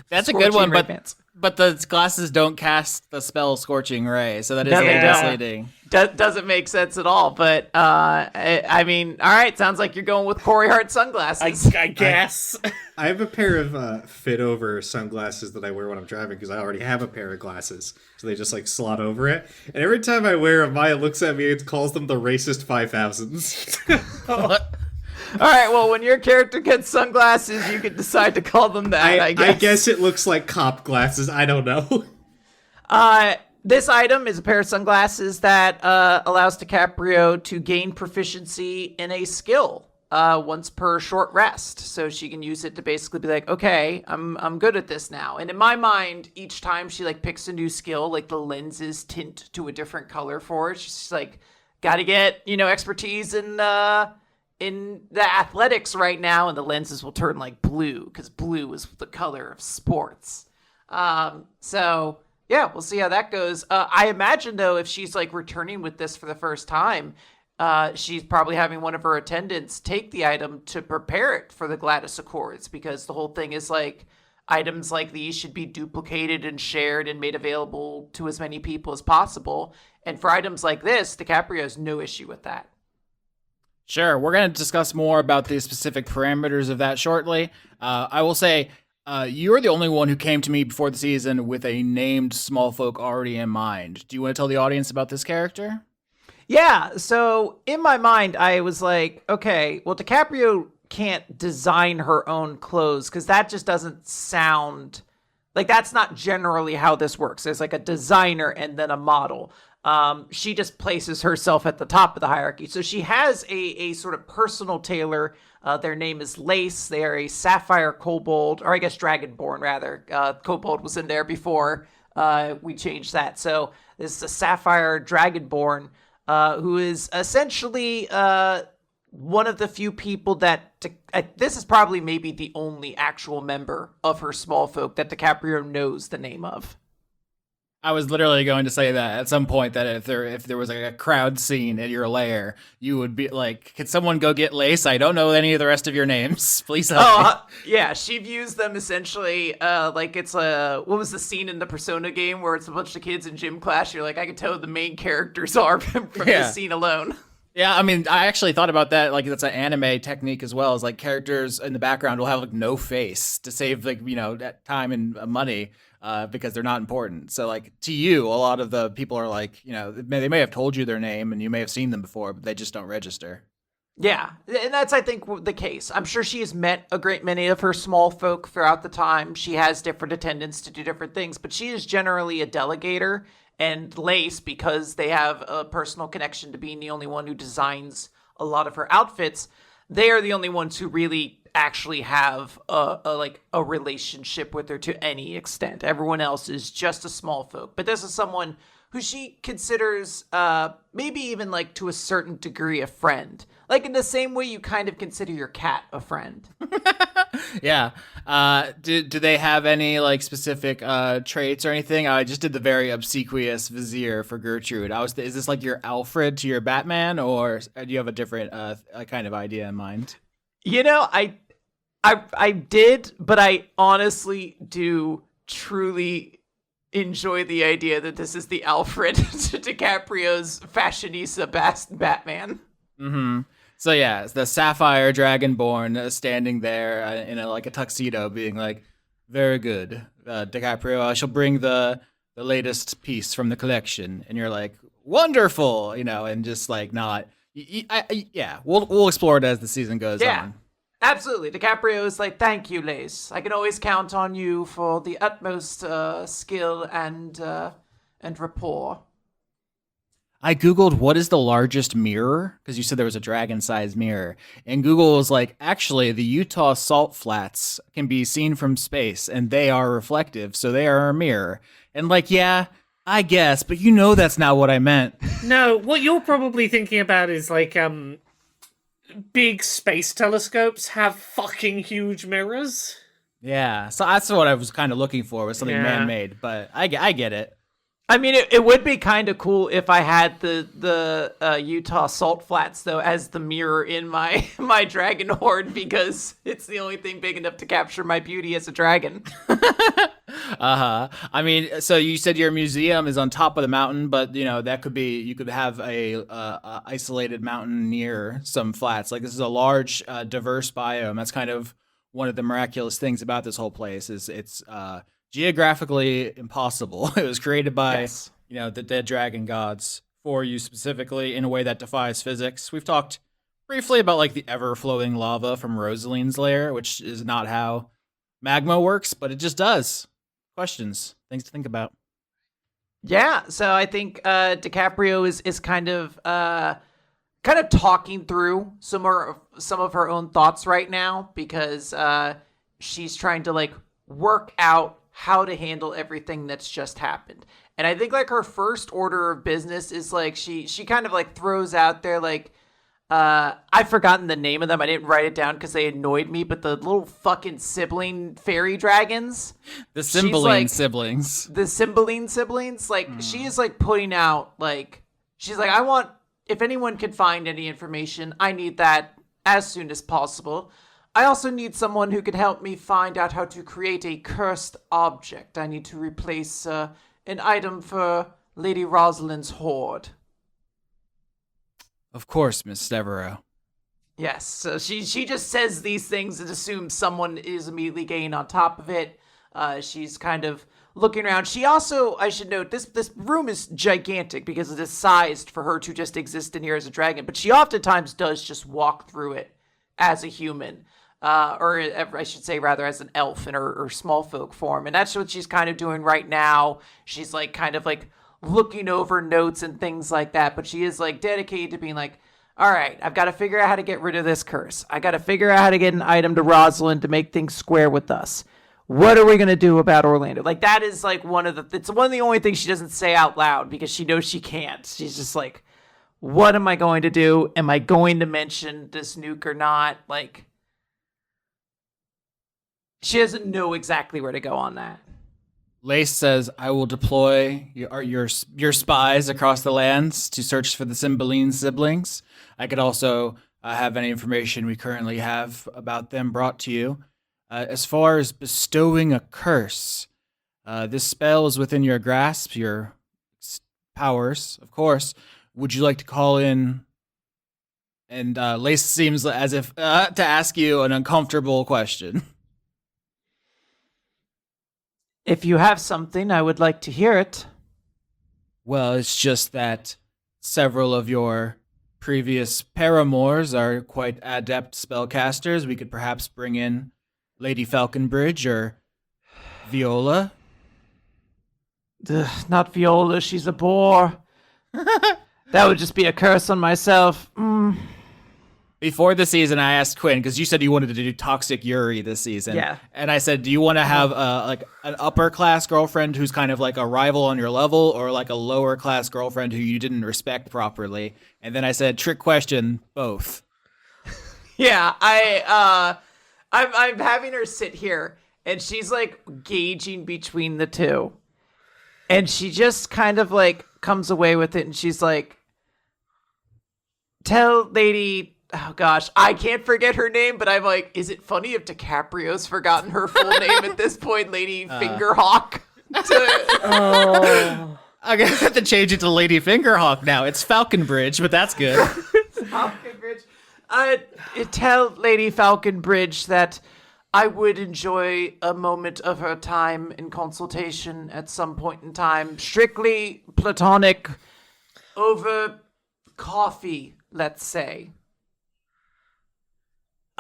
That's Scorching a good one, Ray-Bans. but the glasses don't cast the spell Scorching Ray, so that is No, they don't. misleading. Doesn't make sense at all, but I mean, all right, sounds like you're going with Corey Hart sunglasses. I guess. I have a pair of fit-over sunglasses that I wear when I'm driving because I already have a pair of glasses, so they just like slot over it. And every time I wear them, Maya looks at me and calls them the racist 5000s. All right, well, when your character gets sunglasses, you can decide to call them that, I guess. I guess it looks like cop glasses. I don't know. This item is a pair of sunglasses that allows DiCaprio to gain proficiency in a skill once per short rest. So she can use it to basically be like, okay, I'm good at this now. And in my mind, each time she like picks a new skill, like the lenses tint to a different color for it. She's like, gotta get, expertise in the athletics right now, and the lenses will turn like blue because blue is the color of sports. So yeah, we'll see how that goes. I imagine though, if she's like returning with this for the first time, she's probably having one of her attendants take the item to prepare it for the Gladys Accords, because the whole thing is like items like these should be duplicated and shared and made available to as many people as possible. And for items like this, DiCaprio has no issue with that. Sure, we're going to discuss more about the specific parameters of that shortly. I will say, you're the only one who came to me before the season with a named small folk already in mind. Do you want to tell the audience about this character? Yeah, so in my mind, I was like, okay, well, DiCaprio can't design her own clothes because that just doesn't sound like that's not generally how this works. There's like a designer and then a model. She just places herself at the top of the hierarchy. So she has a sort of personal tailor. Their name is Lace. They are a sapphire kobold, or I guess dragonborn rather. Kobold was in there before we changed that. So this is a sapphire dragonborn who is essentially one of the few people that this is probably maybe the only actual member of her small folk that DiCaprio knows the name of. I was literally going to say that at some point that if there was like a crowd scene at your lair, you would be like, "Can someone go get Lace? I don't know any of the rest of your names. Please help me." Yeah, she views them essentially like it's what was the scene in the Persona game where it's a bunch of kids in gym class? You're like, I can tell who the main characters are from this scene alone. Yeah, I mean, I actually thought about that. Like, that's an anime technique as well. Is like characters in the background will have like no face to save that time and money because they're not important. So like to you, a lot of the people are like, they may have told you their name and you may have seen them before, but they just don't register. Yeah, and that's, I think, the case. I'm sure she has met a great many of her small folk throughout the time. She has different attendants to do different things, but she is generally a delegator. And Lace, because they have a personal connection to being the only one who designs a lot of her outfits, they are the only ones who really actually have a relationship with her to any extent. Everyone else is just a small folk. But this is someone who she considers maybe even like to a certain degree a friend. Like in the same way you kind of consider your cat a friend. Yeah. Do they have any like specific traits or anything? I just did the very obsequious vizier for Gertrude. Is this like your Alfred to your Batman, or do you have a different kind of idea in mind? I did, but I honestly do truly enjoy the idea that this is the Alfred to DiCaprio's fashionista Batman. Mm-hmm. So yeah, it's the sapphire dragonborn standing there in a tuxedo, being like, "Very good, DiCaprio. I shall bring the latest piece from the collection." And you're like, "Wonderful," and just like not. Yeah, we'll explore it as the season goes on. Absolutely. DiCaprio is like, "Thank you, Lace. I can always count on you for the utmost skill and rapport." I Googled what is the largest mirror, because you said there was a dragon-sized mirror. And Google was like, actually, the Utah salt flats can be seen from space, and they are reflective, so they are a mirror. And like, yeah, I guess, but that's not what I meant. No, what you're probably thinking about is like, big space telescopes have fucking huge mirrors. Yeah, so that's what I was kind of looking for, was something man-made, but I get it. I mean, it would be kind of cool if I had the Utah salt flats, though, as the mirror in my dragon horde, because it's the only thing big enough to capture my beauty as a dragon. Uh-huh. I mean, so you said your museum is on top of the mountain, but, that could be, you could have a isolated mountain near some flats. Like, this is a large, diverse biome. That's kind of one of the miraculous things about this whole place is it's geographically impossible. It was created by, the dead dragon gods for you specifically in a way that defies physics. We've talked briefly about like the ever-flowing lava from Rosaline's lair, which is not how magma works, but it just does. Questions, things to think about. Yeah, so I think DiCaprio is kind of talking through some of her own thoughts right now, because she's trying to like work out how to handle everything that's just happened. And I think like her first order of business is like she kind of like throws out there like I've forgotten the name of them. I didn't write it down because they annoyed me, but the little fucking sibling fairy dragons. The Cymbeline siblings. The Cymbeline siblings. Like she is like putting out like she's like, if anyone can find any information, I need that as soon as possible. I also need someone who can help me find out how to create a cursed object. I need to replace an item for Lady Rosaline's hoard. Of course, Miss Devereaux. Yes, so she just says these things and assumes someone is immediately getting on top of it. She's kind of looking around. She also, I should note, this room is gigantic because it is sized for her to just exist in here as a dragon, but she oftentimes does just walk through it as a human. Or I should say rather as an elf in her small folk form. And that's what she's kind of doing right now. She's like kind of like looking over notes and things like that, but she is like dedicated to being like, all right, I've got to figure out how to get rid of this curse. I got to figure out how to get an item to Rosaline to make things square with us. What are we going to do about Orlando? Like, that is like it's one of the only things she doesn't say out loud because she knows she can't. She's just like, what am I going to do? Am I going to mention this nuke or not? Like, she doesn't know exactly where to go on that. Lace says, I will deploy your spies across the lands to search for the Cymbeline siblings. I could also have any information we currently have about them brought to you. As far as bestowing a curse, this spell is within your grasp, your powers, of course. Would you like to call in? And Lace seems as if to ask you an uncomfortable question. If you have something, I would like to hear it. Well, it's just that several of your previous paramours are quite adept spellcasters. We could perhaps bring in Lady Falconbridge or Viola. Not Viola, she's a bore. That would just be a curse on myself. Before the season, I asked Quinn, because you said you wanted to do Toxic Yuri this season. Yeah. And I said, do you want to have like an upper class girlfriend who's kind of like a rival on your level, or like a lower class girlfriend who you didn't respect properly? And then I said, trick question, both. Yeah, I'm having her sit here, and she's like gauging between the two. And she just kind of like comes away with it, and she's like, tell Lady... Oh gosh, I can't forget her name, but I'm like, is it funny if DiCaprio's forgotten her full name at this point, Lady Fingerhawk? I'm gonna have to change it to Lady Fingerhawk now. It's Falconbridge, but that's good. Falconbridge. Tell Lady Falconbridge that I would enjoy a moment of her time in consultation at some point in time, strictly platonic, over coffee, let's say.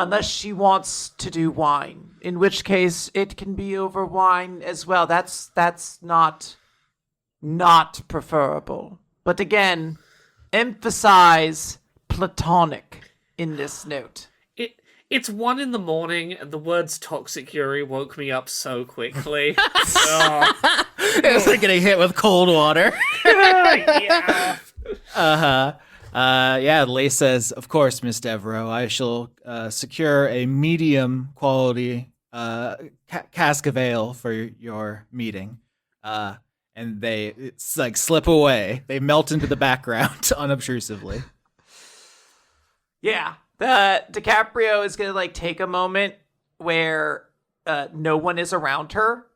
Unless she wants to do wine, in which case it can be over wine as well. That's not preferable. But again, emphasize platonic in this note. It's 1 a.m, and the words Toxic Yuri woke me up so quickly. Oh. It was like getting hit with cold water. Yeah. Yeah, Lace says, of course, Miss Devereaux, I shall secure a medium quality cask of ale for your meeting. And it's like slip away. They melt into the background unobtrusively. Yeah. DiCaprio is going to like take a moment where no one is around her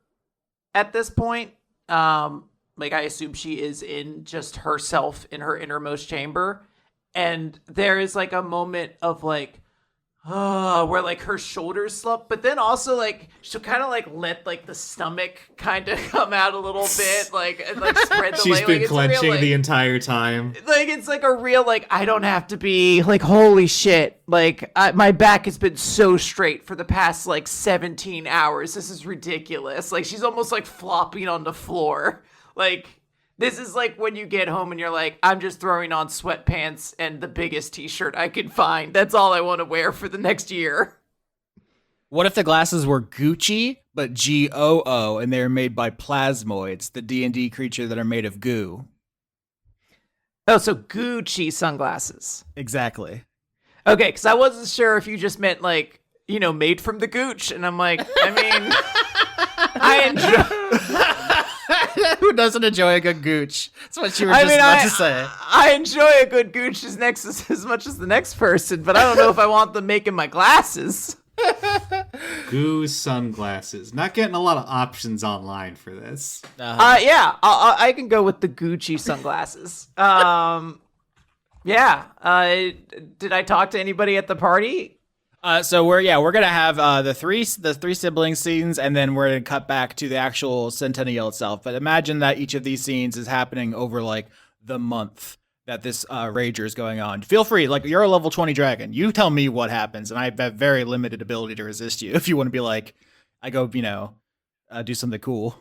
at this point. Like, I assume she is in just herself in her innermost chamber. And there is, like, a moment of, like, where, like, her shoulders slump. But then also, like, she'll kind of, like, let, like, the stomach kind of come out a little bit. Like, and, like, spread the She's leg. been Like, clenching real, the entire time. like, it's, like, a real, like, I don't have to be, like, holy shit. Like, my back has been so straight for the past, like, 17 hours. This is ridiculous. Like, she's almost, like, flopping on the floor. Like... This is like when you get home and you're like, I'm just throwing on sweatpants and the biggest t-shirt I could find. That's all I want to wear for the next year. What if the glasses were Gucci, but Goo, and they're made by plasmoids, the D&D creature that are made of goo? Oh, so Gucci sunglasses. Exactly. Okay, because I wasn't sure if you just meant like, you know, made from the gooch. And I'm like, I mean, I enjoy... Who doesn't enjoy a good gooch? That's what you were about to say. I enjoy a good gooch as much as the next person, but I don't know if I want them making my glasses. Goo sunglasses. Not getting a lot of options online for this. Yeah, I can go with the Gucci sunglasses. Yeah. Did I talk to anybody at the party? So we're gonna have the three sibling scenes, and then we're gonna cut back to the actual Centennial itself. But imagine that each of these scenes is happening over like the month that this Rager is going on. Feel free, like you're a level 20 dragon. You tell me what happens, and I have very limited ability to resist you. If you want to be like, I go, do something cool.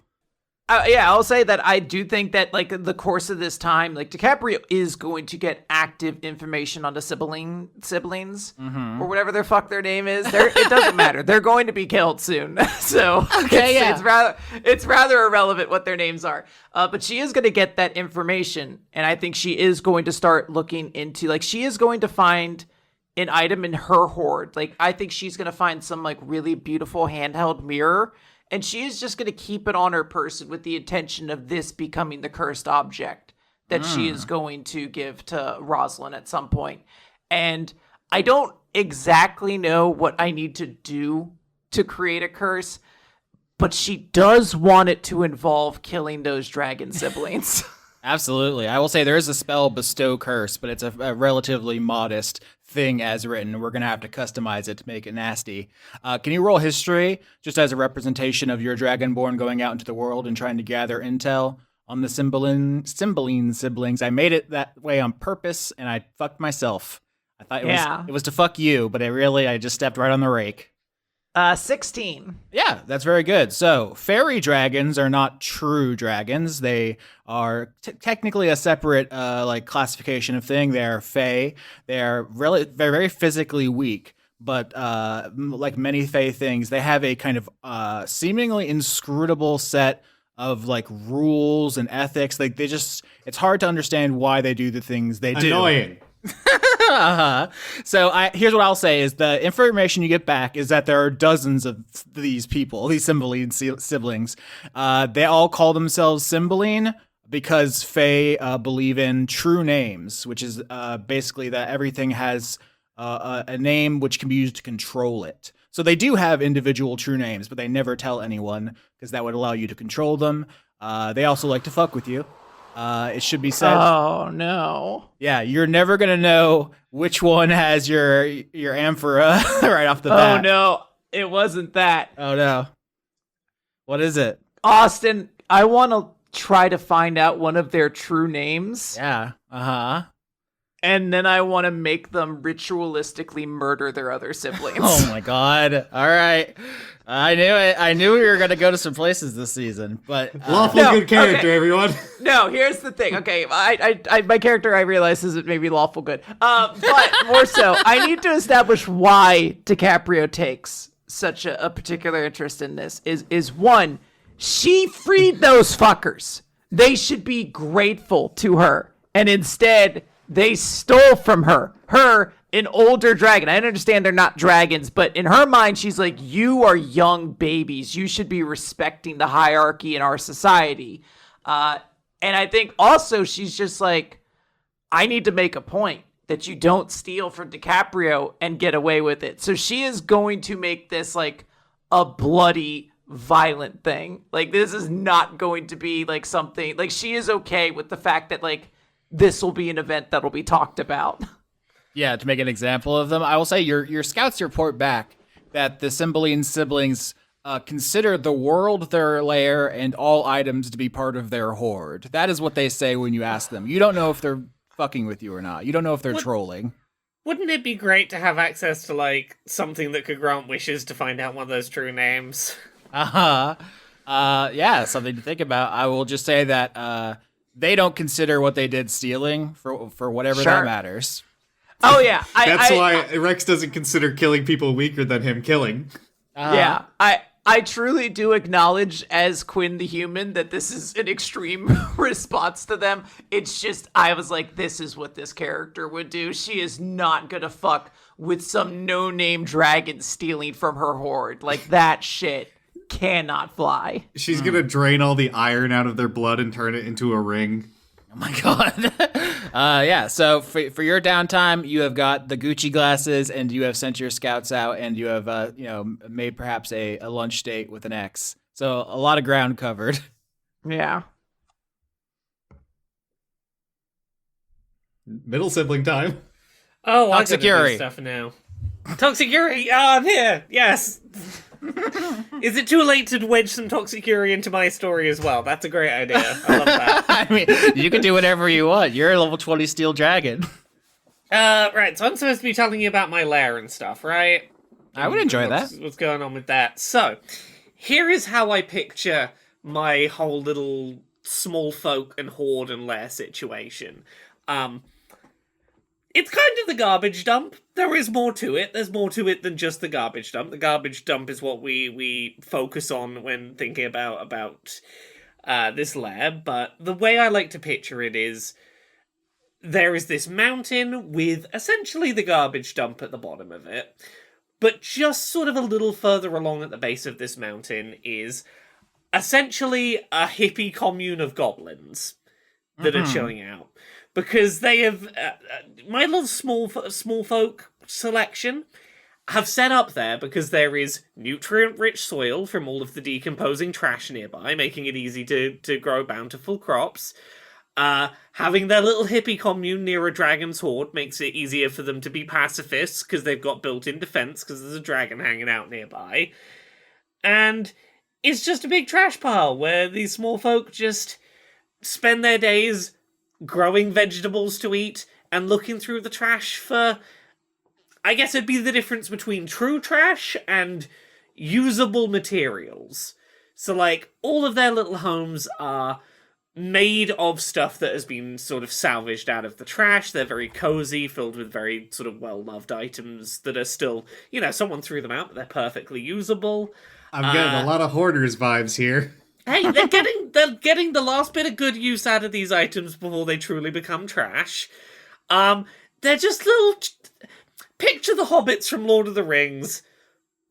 Yeah, I'll say that I do think that, like, the course of this time, like, DiCaprio is going to get active information on the siblings, or whatever their fuck their name is. It doesn't matter. They're going to be killed soon. So Okay, it's rather irrelevant what their names are. But she is going to get that information, and I think she is going to start looking into, like, she is going to find an item in her hoard. Like, I think she's going to find some, like, really beautiful handheld mirror, and she is just going to keep it on her person with the intention of this becoming the cursed object that she is going to give to Rosaline at some point. And I don't exactly know what I need to do to create a curse, but she does want it to involve killing those dragon siblings. Absolutely. I will say there is a spell bestow curse, but it's a relatively modest thing as written. We're going to have to customize it to make it nasty. Can you roll history just as a representation of your dragonborn going out into the world and trying to gather intel on the Cymbeline siblings? I made it that way on purpose, and I fucked myself. I thought it was to fuck you, but I just stepped right on the rake. 16. Yeah, that's very good. So, fairy dragons are not true dragons. They are technically a separate classification of thing. They are fae. They are really very physically weak, but like many fae things, they have a kind of seemingly inscrutable set of like rules and ethics. Like it's hard to understand why they do the things they do. Annoying. So here's what I'll say is the information you get back is that there are dozens of these people, these Cymbeline siblings. They all call themselves Cymbeline because Fae believe in true names, which is basically that everything has a name which can be used to control it. So they do have individual true names, but they never tell anyone because that would allow you to control them. They also like to fuck with you. It should be said. Oh no! Yeah, you're never gonna know which one has your amphora right off the bat. Oh no, it wasn't that. Oh no, what is it? Austin, I want to try to find out one of their true names. Yeah. And then I want to make them ritualistically murder their other siblings. Oh my god! All right, I knew it. I knew we were gonna go to some places this season, but Lawful good character, everyone. No, here's the thing. Okay, my character I realize isn't maybe lawful good. But more so, I need to establish why DiCaprio takes such a particular interest in this. Is one, she freed those fuckers. They should be grateful to her, and instead they stole from her, an older dragon. I understand they're not dragons, but in her mind, she's like, you are young babies. You should be respecting the hierarchy in our society. And I think also she's just like, I need to make a point that you don't steal from DiCaprio and get away with it. So she is going to make this like a bloody, violent thing. Like, this is not going to be like something, like, she is okay with the fact that like, this will be an event that'll be talked about. Yeah, to make an example of them, I will say your scouts report back that the Cymbeline siblings consider the world their lair and all items to be part of their hoard. That is what they say when you ask them. You don't know if they're fucking with you or not. You don't know if they're trolling. Wouldn't it be great to have access to, like, something that could grant wishes to find out one of those true names? Yeah, something to think about. I will just say that they don't consider what they did stealing for whatever that matters. Oh, yeah. That's why Rex doesn't consider killing people weaker than him killing. Yeah, I truly do acknowledge as Quinn the human that this is an extreme response to them. It's just, I was like, this is what this character would do. She is not gonna fuck with some no-name dragon stealing from her hoard. Like, that shit cannot fly. She's gonna drain all the iron out of their blood and turn it into a ring. Oh my god. Yeah, so for your downtime, you have got the Gucci glasses and you have sent your scouts out and you have made perhaps a lunch date with an ex. So a lot of ground covered. Yeah. Middle sibling time. Oh, I got Toxicuri. stuff now. Toxic Fury! Ah, I'm here! Yes! Is it too late to wedge some Toxic Fury into my story as well? That's a great idea. I love that. I mean, you can do whatever you want. You're a level 20 steel dragon. Right, so I'm supposed to be telling you about my lair and stuff, right? I would enjoy that. What's going on with that? So, here is how I picture my whole little small folk and horde and lair situation. It's kind of the garbage dump. There is more to it. There's more to it than just the garbage dump. The garbage dump is what we focus on when thinking about this lair. But the way I like to picture it is there is this mountain with essentially the garbage dump at the bottom of it. But just sort of a little further along at the base of this mountain is essentially a hippie commune of goblins that are chilling out. Because they have, my little small folk selection have set up there because there is nutrient-rich soil from all of the decomposing trash nearby, making it easy to grow bountiful crops. Having their little hippie commune near a dragon's hoard makes it easier for them to be pacifists because they've got built-in defense because there's a dragon hanging out nearby. And it's just a big trash pile where these small folk just spend their days growing vegetables to eat and looking through the trash for, I guess it'd be the difference between true trash and usable materials. So, like, all of their little homes are made of stuff that has been sort of salvaged out of the trash. They're very cozy, filled with very sort of well-loved items that are still, someone threw them out, but they're perfectly usable. I'm getting a lot of hoarders vibes here. Hey, they're getting the last bit of good use out of these items before they truly become trash. They're just little. Picture the hobbits from Lord of the Rings,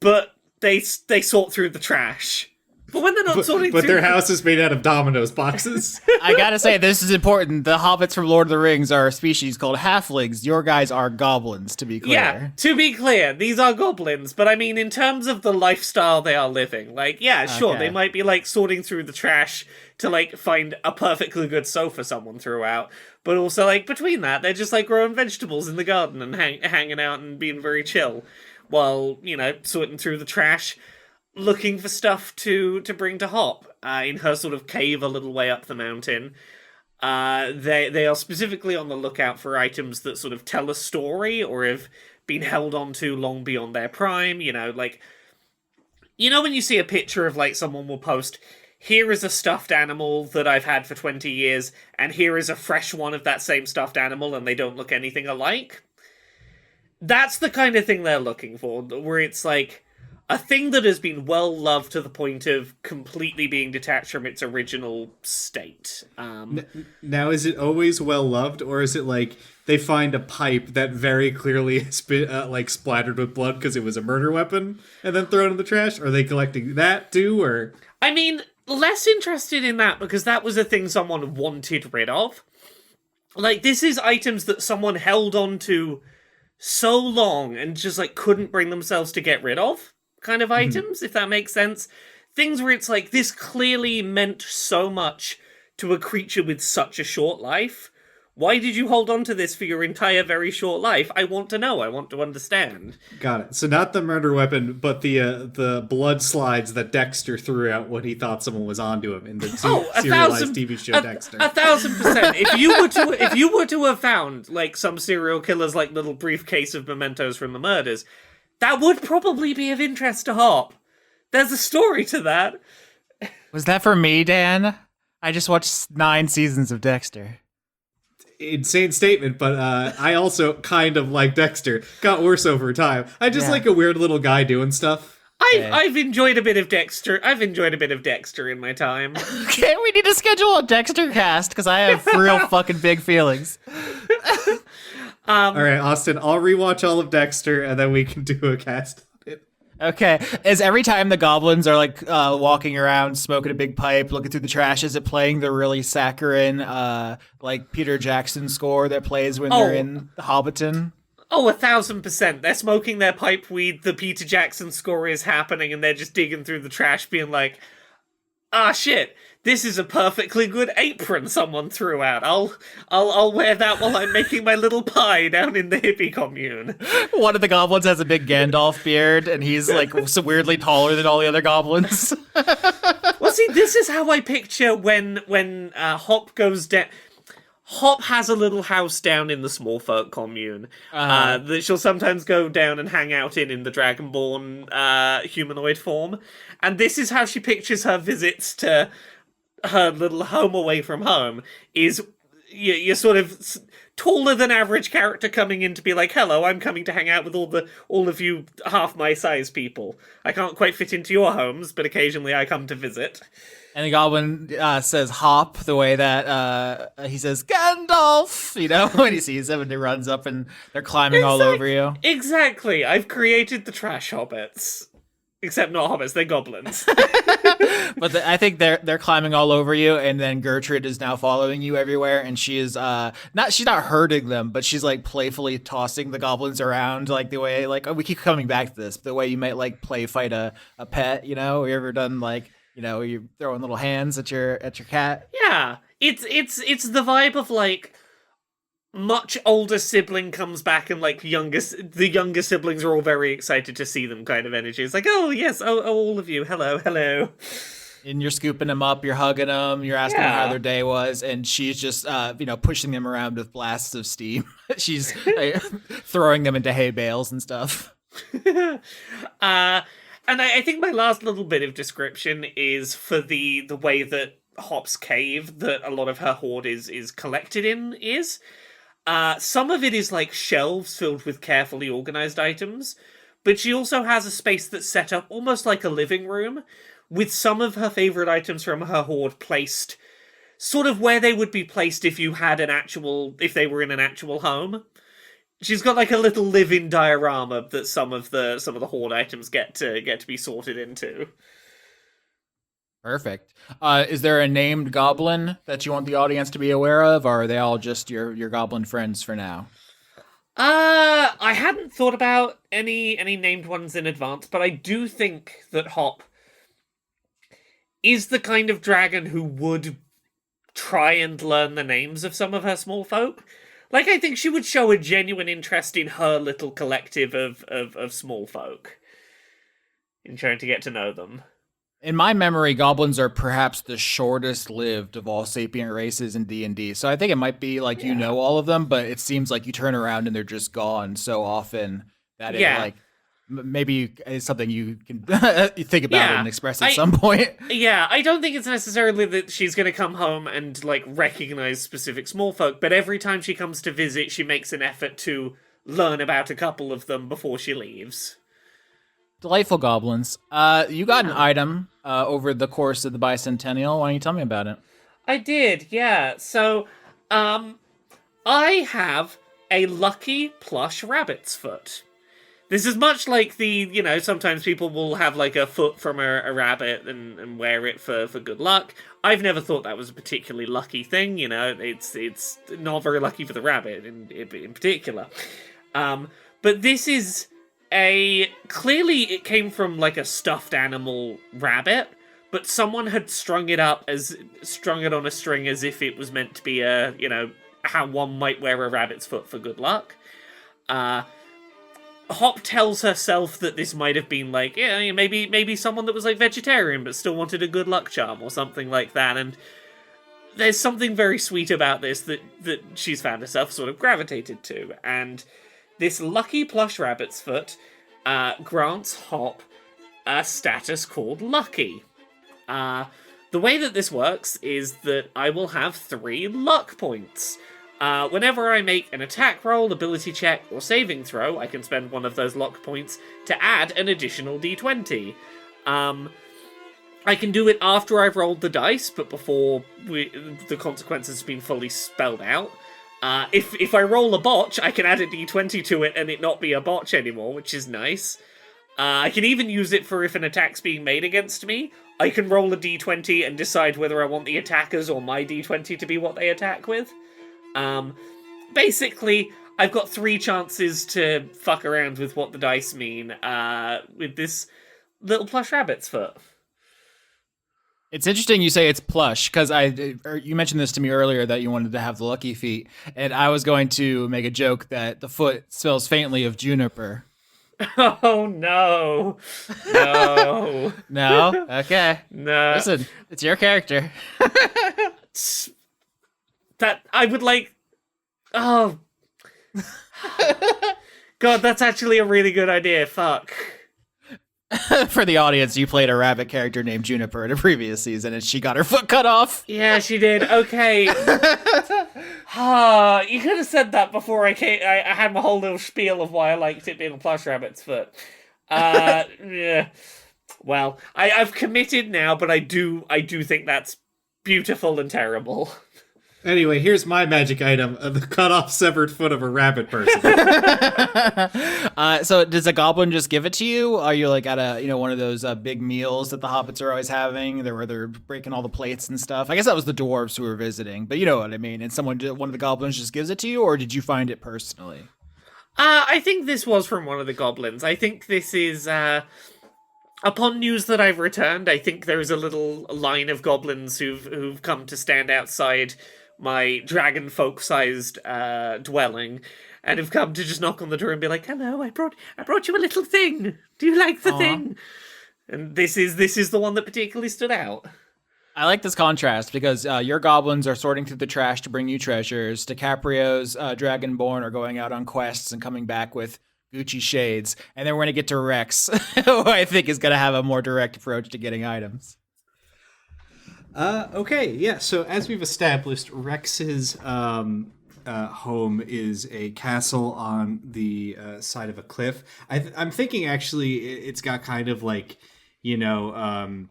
but they sort through the trash. But when they're not sorting through... But their house is made out of Domino's boxes. I gotta say, this is important. The hobbits from Lord of the Rings are a species called halflings. Your guys are goblins, to be clear. Yeah, to be clear, these are goblins. But I mean, in terms of the lifestyle they are living, sure, they might be, sorting through the trash to, find a perfectly good sofa someone threw out. But also, between that, they're just, growing vegetables in the garden and hanging out and being very chill. While, sorting through the trash, looking for stuff to bring to Hop in her sort of cave a little way up the mountain. They are specifically on the lookout for items that sort of tell a story or have been held on to long beyond their prime. When you see a picture of someone will post, here is a stuffed animal that I've had for 20 years, and here is a fresh one of that same stuffed animal, and they don't look anything alike. That's the kind of thing they're looking for, where it's a thing that has been well loved to the point of completely being detached from its original state. Now, is it always well loved, or is it they find a pipe that very clearly has been splattered with blood because it was a murder weapon and then thrown in the trash? Are they collecting that too, or? I mean, less interested in that because that was a thing someone wanted rid of. This is items that someone held on to so long and just couldn't bring themselves to get rid of. Kind of items, if that makes sense. Things where it's this clearly meant so much to a creature with such a short life. Why did you hold on to this for your entire very short life? I want to know. I want to understand. Got it. So not the murder weapon, but the blood slides that Dexter threw out when he thought someone was onto him in the serialized TV show Dexter. 1,000%. If you were to have found some serial killer's little briefcase of mementos from the murders, that would probably be of interest to Hop. There's a story to that. Was that for me, Dan? I just watched 9 seasons of Dexter. Insane statement, but I also kind of like Dexter. Got worse over time. I just like a weird little guy doing stuff. I've enjoyed a bit of Dexter. I've enjoyed a bit of Dexter in my time. Okay, we need to schedule a Dexter cast because I have real fucking big feelings. All right, Austin, I'll rewatch all of Dexter, and then we can do a cast on it. Okay. Is every time the goblins are walking around, smoking a big pipe, looking through the trash, is it playing the really saccharine, Peter Jackson score that plays when they're in Hobbiton? Oh, 1,000%. They're smoking their pipe weed, the Peter Jackson score is happening, and they're just digging through the trash being shit, This is a perfectly good apron someone threw out. I'll wear that while I'm making my little pie down in the hippie commune. One of the goblins has a big Gandalf beard, and he's like so weirdly taller than all the other goblins. Well, see, this is how I picture when Hop goes down. Hop has a little house down in the smallfolk commune that she'll sometimes go down and hang out in the dragonborn humanoid form. And this is how she pictures her visits to her little home away from home, is you're sort of taller than average character coming in to be like, hello, I'm coming to hang out with all of you half my size people. I can't quite fit into your homes, but occasionally I come to visit. And the goblin says hop the way that he says Gandalf, when he sees them and he runs up and they're climbing all over you. Exactly. I've created the trash hobbits. Except not hobbits, they're goblins. But I think they're climbing all over you, and then Gertrude is now following you everywhere, and she is she's not hurting them, but she's like playfully tossing the goblins around, like the way we keep coming back to this, the way you might like play fight a pet, you ever done like you're throwing little hands at your cat. Yeah, it's the vibe of like much older sibling comes back and like the younger siblings are all very excited to see them kind of energy. It's like, oh yes, oh all of you, hello. And you're scooping them up, you're hugging them, you're asking them how their day was, and she's just pushing them around with blasts of steam. She's throwing them into hay bales and stuff. And I think my last little bit of description is for the way that Hop's cave that a lot of her hoard is collected in is. Some of it is like shelves filled with carefully organized items, but she also has a space that's set up almost like a living room, with some of her favorite items from her hoard placed sort of where they would be placed if they were in an actual home. She's got like a little live-in diorama that some of the hoard items get to be sorted into. Perfect. Is there a named goblin that you want the audience to be aware of, or are they all just your goblin friends for now? I hadn't thought about any named ones in advance, but I do think that Hop is the kind of dragon who would try and learn the names of some of her small folk. Like, I think she would show a genuine interest in her little collective of small folk, in trying to get to know them. In my memory, goblins are perhaps the shortest lived of all sapient races in D&D. So I think it might be like all of them, but it seems like you turn around and they're just gone so often that it like maybe it's something you can you think about and express at some point. Yeah, I don't think it's necessarily that she's going to come home and like recognize specific small folk, but every time she comes to visit, she makes an effort to learn about a couple of them before she leaves. Delightful goblins. You got an item over the course of the Bicentennial. Why don't you tell me about it? I did, yeah. So, I have a lucky plush rabbit's foot. This is much like sometimes people will have like a foot from a rabbit and wear it for good luck. I've never thought that was a particularly lucky thing, it's not very lucky for the rabbit in particular. But this is clearly it came from like a stuffed animal rabbit, but someone had strung it on a string as if it was meant to be how one might wear a rabbit's foot for good luck. Hop tells herself that this might have been like, maybe someone that was like vegetarian but still wanted a good luck charm or something like that, and there's something very sweet about this that she's found herself sort of gravitated to, and this lucky plush rabbit's foot grants Hop a status called Lucky. The way that this works is that I will have 3 luck points. Whenever I make an attack roll, ability check, or saving throw, I can spend one of those luck points to add an additional d20. I can do it after I've rolled the dice, but before the consequences have been fully spelled out. If I roll a botch, I can add a d20 to it and it not be a botch anymore, which is nice. I can even use it for if an attack's being made against me. I can roll a d20 and decide whether I want the attackers or my d20 to be what they attack with. Basically, I've got 3 chances to fuck around with what the dice mean, with this little plush rabbit's foot. It's interesting you say it's plush because you mentioned this to me earlier that you wanted to have the lucky feet, and I was going to make a joke that the foot smells faintly of juniper. Oh no. No. No? Okay. No. Listen, it's your character. That I would like. Oh. God, that's actually a really good idea. Fuck. For the audience, you played a rabbit character named Juniper in a previous season, and she got her foot cut off. Yeah, she did. Okay. You could have said that before I had my whole little spiel of why I liked it being a plush rabbit's foot. Yeah. Well, I've committed now, but I do think that's beautiful and terrible. Anyway, here's my magic item, the cut off severed foot of a rabbit person. So does a goblin just give it to you? Are you like at one of those big meals that the hobbits are always having, where they're breaking all the plates and stuff? I guess that was the dwarves who were visiting, but you know what I mean. And one of the goblins just gives it to you, or did you find it personally? I think this was from one of the goblins. I think this is, upon news that I've returned, I think there's a little line of goblins who've come to stand outside my dragon folk-sized dwelling, and have come to just knock on the door and be like, "Hello, I brought you a little thing. Do you like the thing?" And this is the one that particularly stood out. I like this contrast because your goblins are sorting through the trash to bring you treasures. DiCaprio's dragonborn are going out on quests and coming back with Gucci shades. And then we're going to get to Rex, who I think is going to have a more direct approach to getting items. Okay, yeah, so as we've established, Rex's home is a castle on the side of a cliff. I'm thinking actually it's got kind of like, Smaug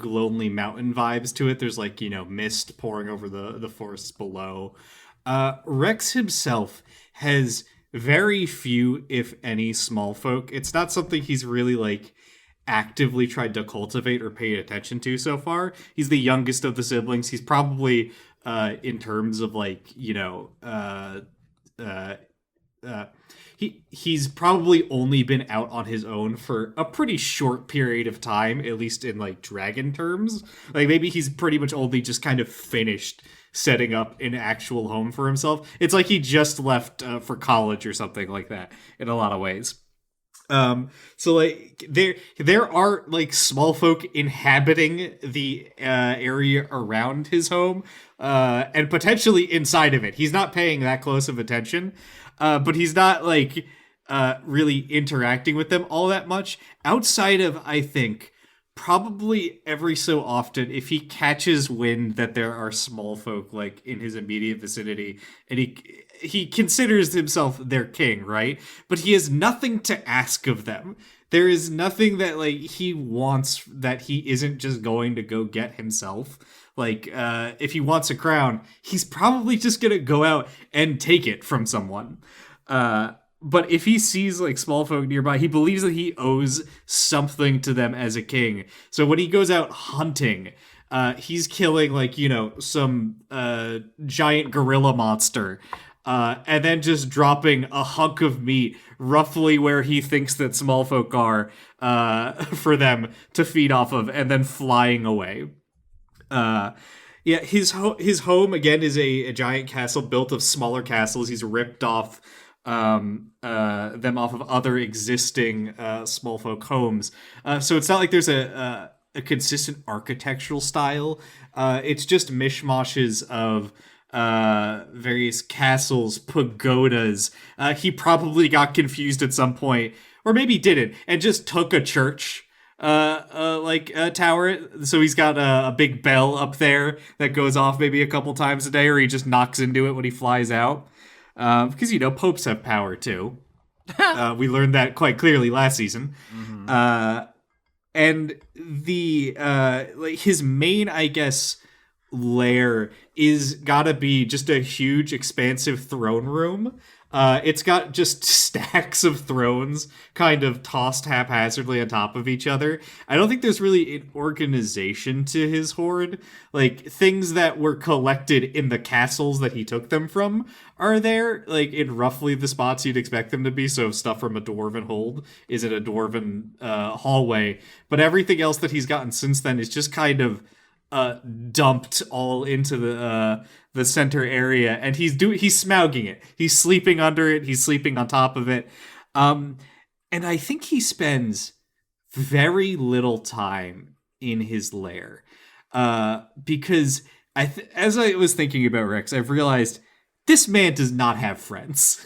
Lonely Mountain vibes to it. There's like, mist pouring over the forests below. Rex himself has very few, if any, small folk. It's not something he's really like actively tried to cultivate or pay attention to so far. He's the youngest of the siblings. He's probably in terms of like, he's probably only been out on his own for a pretty short period of time, at least in like dragon terms. Like maybe he's pretty much only just kind of finished setting up an actual home for himself. It's like he just left for college or something like that in a lot of ways. So like there are like small folk inhabiting the area around his home, and potentially inside of it. He's not paying that close of attention, but he's not like really interacting with them all that much outside of, I think, probably every so often, if he catches wind that there are small folk like in his immediate vicinity, and he considers himself their king, right? But he has nothing to ask of them. There is nothing that like he wants that he isn't just going to go get himself. Like if he wants a crown, he's probably just gonna go out and take it from someone. But if he sees like small folk nearby, he believes that he owes something to them as a king. So when he goes out hunting, he's killing like, some giant gorilla monster, and then just dropping a hunk of meat roughly where he thinks that small folk are, for them to feed off of, and then flying away. Yeah, his home again is a giant castle built of smaller castles. He's ripped off them off of other existing small folk homes. So it's not like there's a consistent architectural style. It's just mishmashes of various castles, pagodas. He probably got confused at some point, or maybe didn't, and just took a church tower. So he's got a big bell up there that goes off maybe a couple times a day, or he just knocks into it when he flies out. Because, popes have power, too. We learned that quite clearly last season. Mm-hmm. And his main, I guess, lair is gotta be just a huge, expansive throne room. It's got just stacks of thrones kind of tossed haphazardly on top of each other. I don't think there's really an organization to his hoard. Like, things that were collected in the castles that he took them from are there, like, in roughly the spots you'd expect them to be. So stuff from a dwarven hold is in a dwarven hallway. But everything else that he's gotten since then is just kind of dumped all into the center area, and he's smauging it. He's sleeping under it. He's sleeping on top of it. And I think he spends very little time in his lair, because as I was thinking about Rex, I've realized this man does not have friends.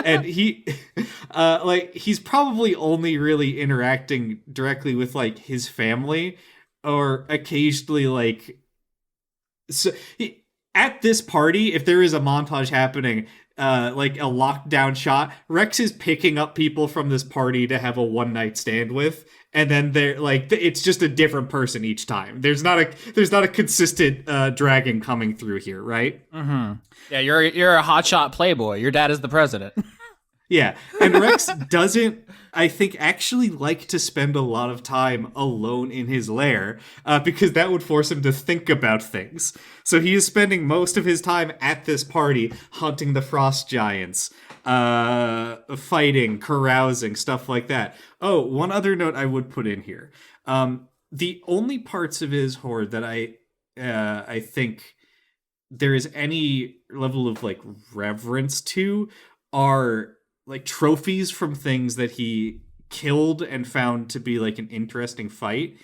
And he's probably only really interacting directly with like his family, or occasionally at this party, if there is a montage happening, like a lockdown shot, Rex is picking up people from this party to have a one night stand with, and then they're like, it's just a different person each time. There's not a consistent dragon coming through here, right? Mm-hmm. Yeah, you're a hotshot playboy. Your dad is the president. Yeah, and Rex doesn't, I think, actually like to spend a lot of time alone in his lair, because that would force him to think about things. So he is spending most of his time at this party hunting the frost giants, fighting, carousing, stuff like that. Oh, one other note I would put in here. The only parts of his hoard that I think there is any level of like reverence to are like trophies from things that he killed and found to be like an interesting fight.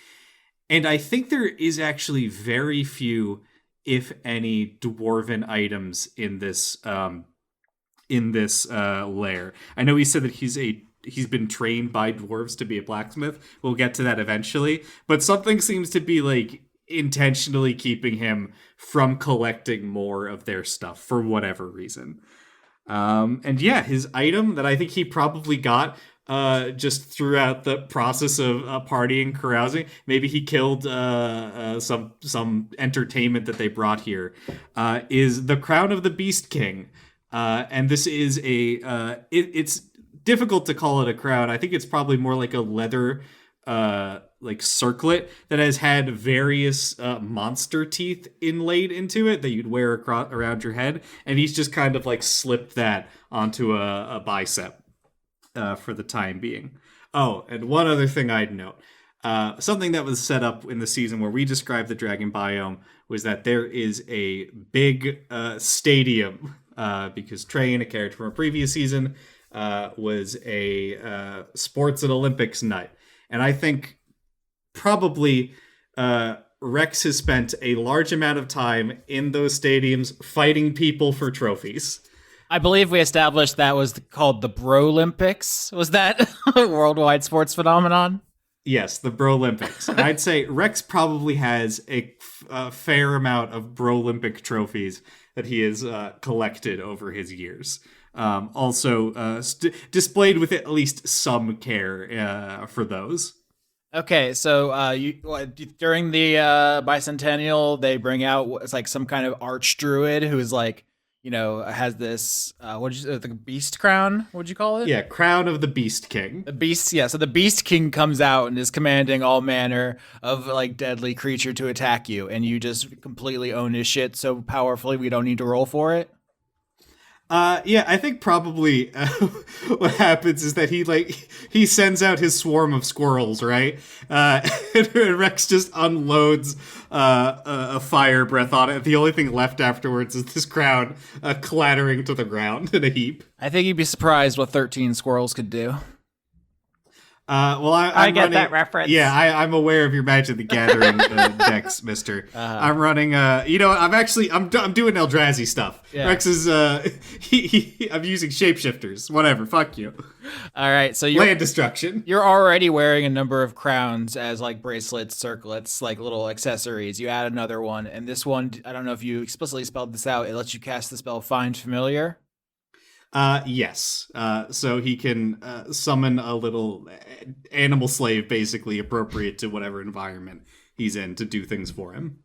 And I think there is actually very few, if any, dwarven items in this lair. I know he said that he's been trained by dwarves to be a blacksmith. We'll get to that eventually, but something seems to be like intentionally keeping him from collecting more of their stuff for whatever reason. And yeah, his item that I think he probably got just throughout the process of partying, carousing, maybe he killed some entertainment that they brought here, is the crown of the Beast King. And this is it's difficult to call it a crown. I think it's probably more like a leather like circlet that has had various monster teeth inlaid into it that you'd wear around your head, and he's just kind of like slipped that onto a bicep for the time being. Oh, and one other thing I'd note, something that was set up in the season where we described the dragon biome was that there is a big stadium, because Train, a character from a previous season, was a sports and Olympics nut. And I think probably Rex has spent a large amount of time in those stadiums fighting people for trophies. I believe we established that was called the Bro-Olympics. Was that a worldwide sports phenomenon? Yes, the Bro-Olympics. And I'd say Rex probably has a fair amount of Bro-Olympic trophies that he has collected over his years. Also displayed with at least some care for those. Okay, so during the Bicentennial, they bring out it's like some kind of arch druid who's like, has this the beast crown? What'd you call it? Yeah, crown of the Beast King. The beast, yeah. So the Beast King comes out and is commanding all manner of like deadly creature to attack you, and you just completely own his shit so powerfully we don't need to roll for it. Yeah, I think probably what happens is that he sends out his swarm of squirrels, right? And Rex just unloads a fire breath on it. The only thing left afterwards is this crown clattering to the ground in a heap. I think you'd be surprised what 13 squirrels could do. Well, I get that reference. Yeah, I'm aware of your Magic the Gathering decks, Mister. I'm running. I'm doing Eldrazi stuff. Yeah. Rex is. I'm using shapeshifters. Whatever. Fuck you. All right. So land destruction. You're already wearing a number of crowns as like bracelets, circlets, like little accessories. You add another one, and this one, I don't know if you explicitly spelled this out. It lets you cast the spell Find Familiar. Yes. So he can summon a little animal slave, basically appropriate to whatever environment he's in, to do things for him.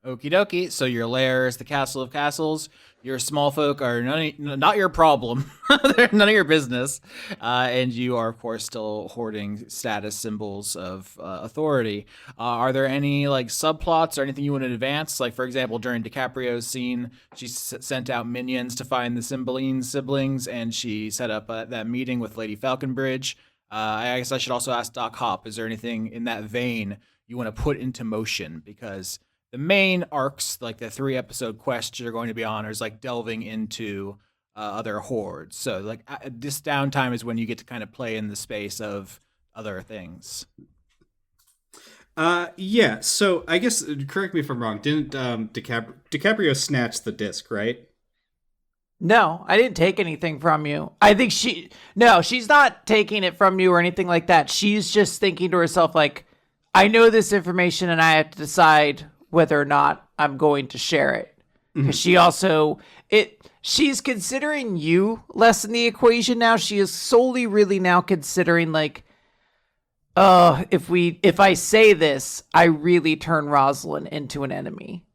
Okie dokie. So your lair is the Castle of Castles. your small folk are not your problem. They're none of your business. And you are, of course, still hoarding status symbols of authority. Are there any like subplots or anything you want to advance? Like, for example, during DiCaprio's scene, she sent out minions to find the Cymbeline siblings, and she set up that meeting with Lady Falconbridge. I guess I should also ask Doc Hop, is there anything in that vein you want to put into motion? Because the main arcs, like the 3-episode quest you're going to be on, is like delving into other hordes. So like this downtime is when you get to kind of play in the space of other things. Yeah. So I guess, correct me if I'm wrong, didn't DiCaprio snatch the disc, right? No, I didn't take anything from you. I think she's not taking it from you or anything like that. She's just thinking to herself, like, I know this information and I have to decide whether or not I'm going to share it. Because she's considering you less in the equation now. She is solely really now considering, like, if I say this, I really turn Rosaline into an enemy.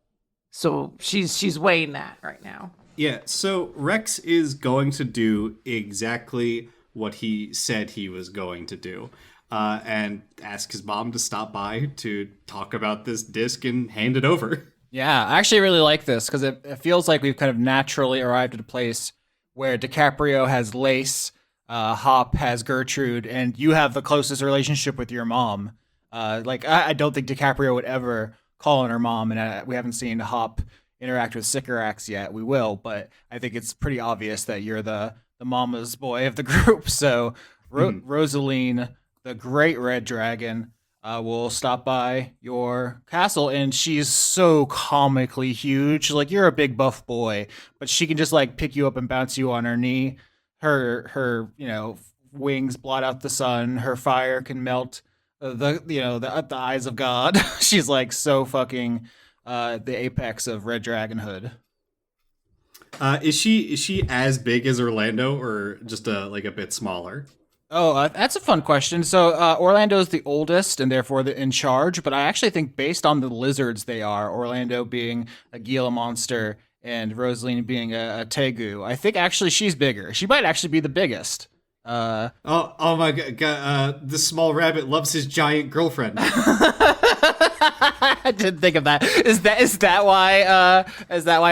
So she's weighing that right now. Yeah, so Rex is going to do exactly what he said he was going to do. And ask his mom to stop by to talk about this disc and hand it over. Yeah, I actually really like this because it feels like we've kind of naturally arrived at a place where DiCaprio has Lace, Hop has Gertrude, and you have the closest relationship with your mom. I don't think DiCaprio would ever call on her mom, and we haven't seen Hop interact with Sycorax yet. We will, but I think it's pretty obvious that you're the mama's boy of the group. So Rosaline, the Great Red Dragon, will stop by your castle, and she's so comically huge. Like, you're a big buff boy, but she can just like pick you up and bounce you on her knee. Her wings blot out the sun. Her fire can melt the eyes of God. She's like so fucking the apex of Red Dragonhood. Is she as big as Orlando, or just a bit smaller? Oh, that's a fun question. So Orlando is the oldest and therefore in charge, but I actually think based on the lizards they are, Orlando being a Gila monster and Rosaline being a Tegu, I think actually she's bigger. She might actually be the biggest. Oh my god! The small rabbit loves his giant girlfriend. I didn't think of that. Is that why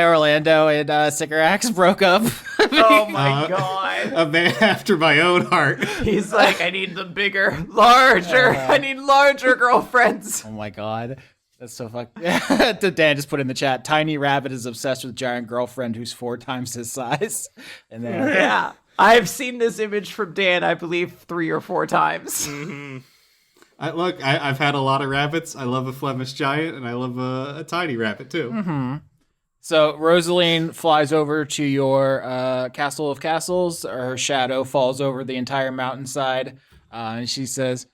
Orlando and Sycorax broke up? Oh my god. A man after my own heart. He's like, I need them bigger, larger. I need larger girlfriends. Oh my god. That's so fucked. Dan just put in the chat, Tiny Rabbit is obsessed with giant girlfriend who's 4 times his size. And then yeah. I've seen this image from Dan, I believe, 3 or 4 times. Mm-hmm. I've had a lot of rabbits. I love a Flemish giant, and I love a tiny rabbit, too. Mm-hmm. So Rosaline flies over to your Castle of Castles. Her shadow falls over the entire mountainside, and she says,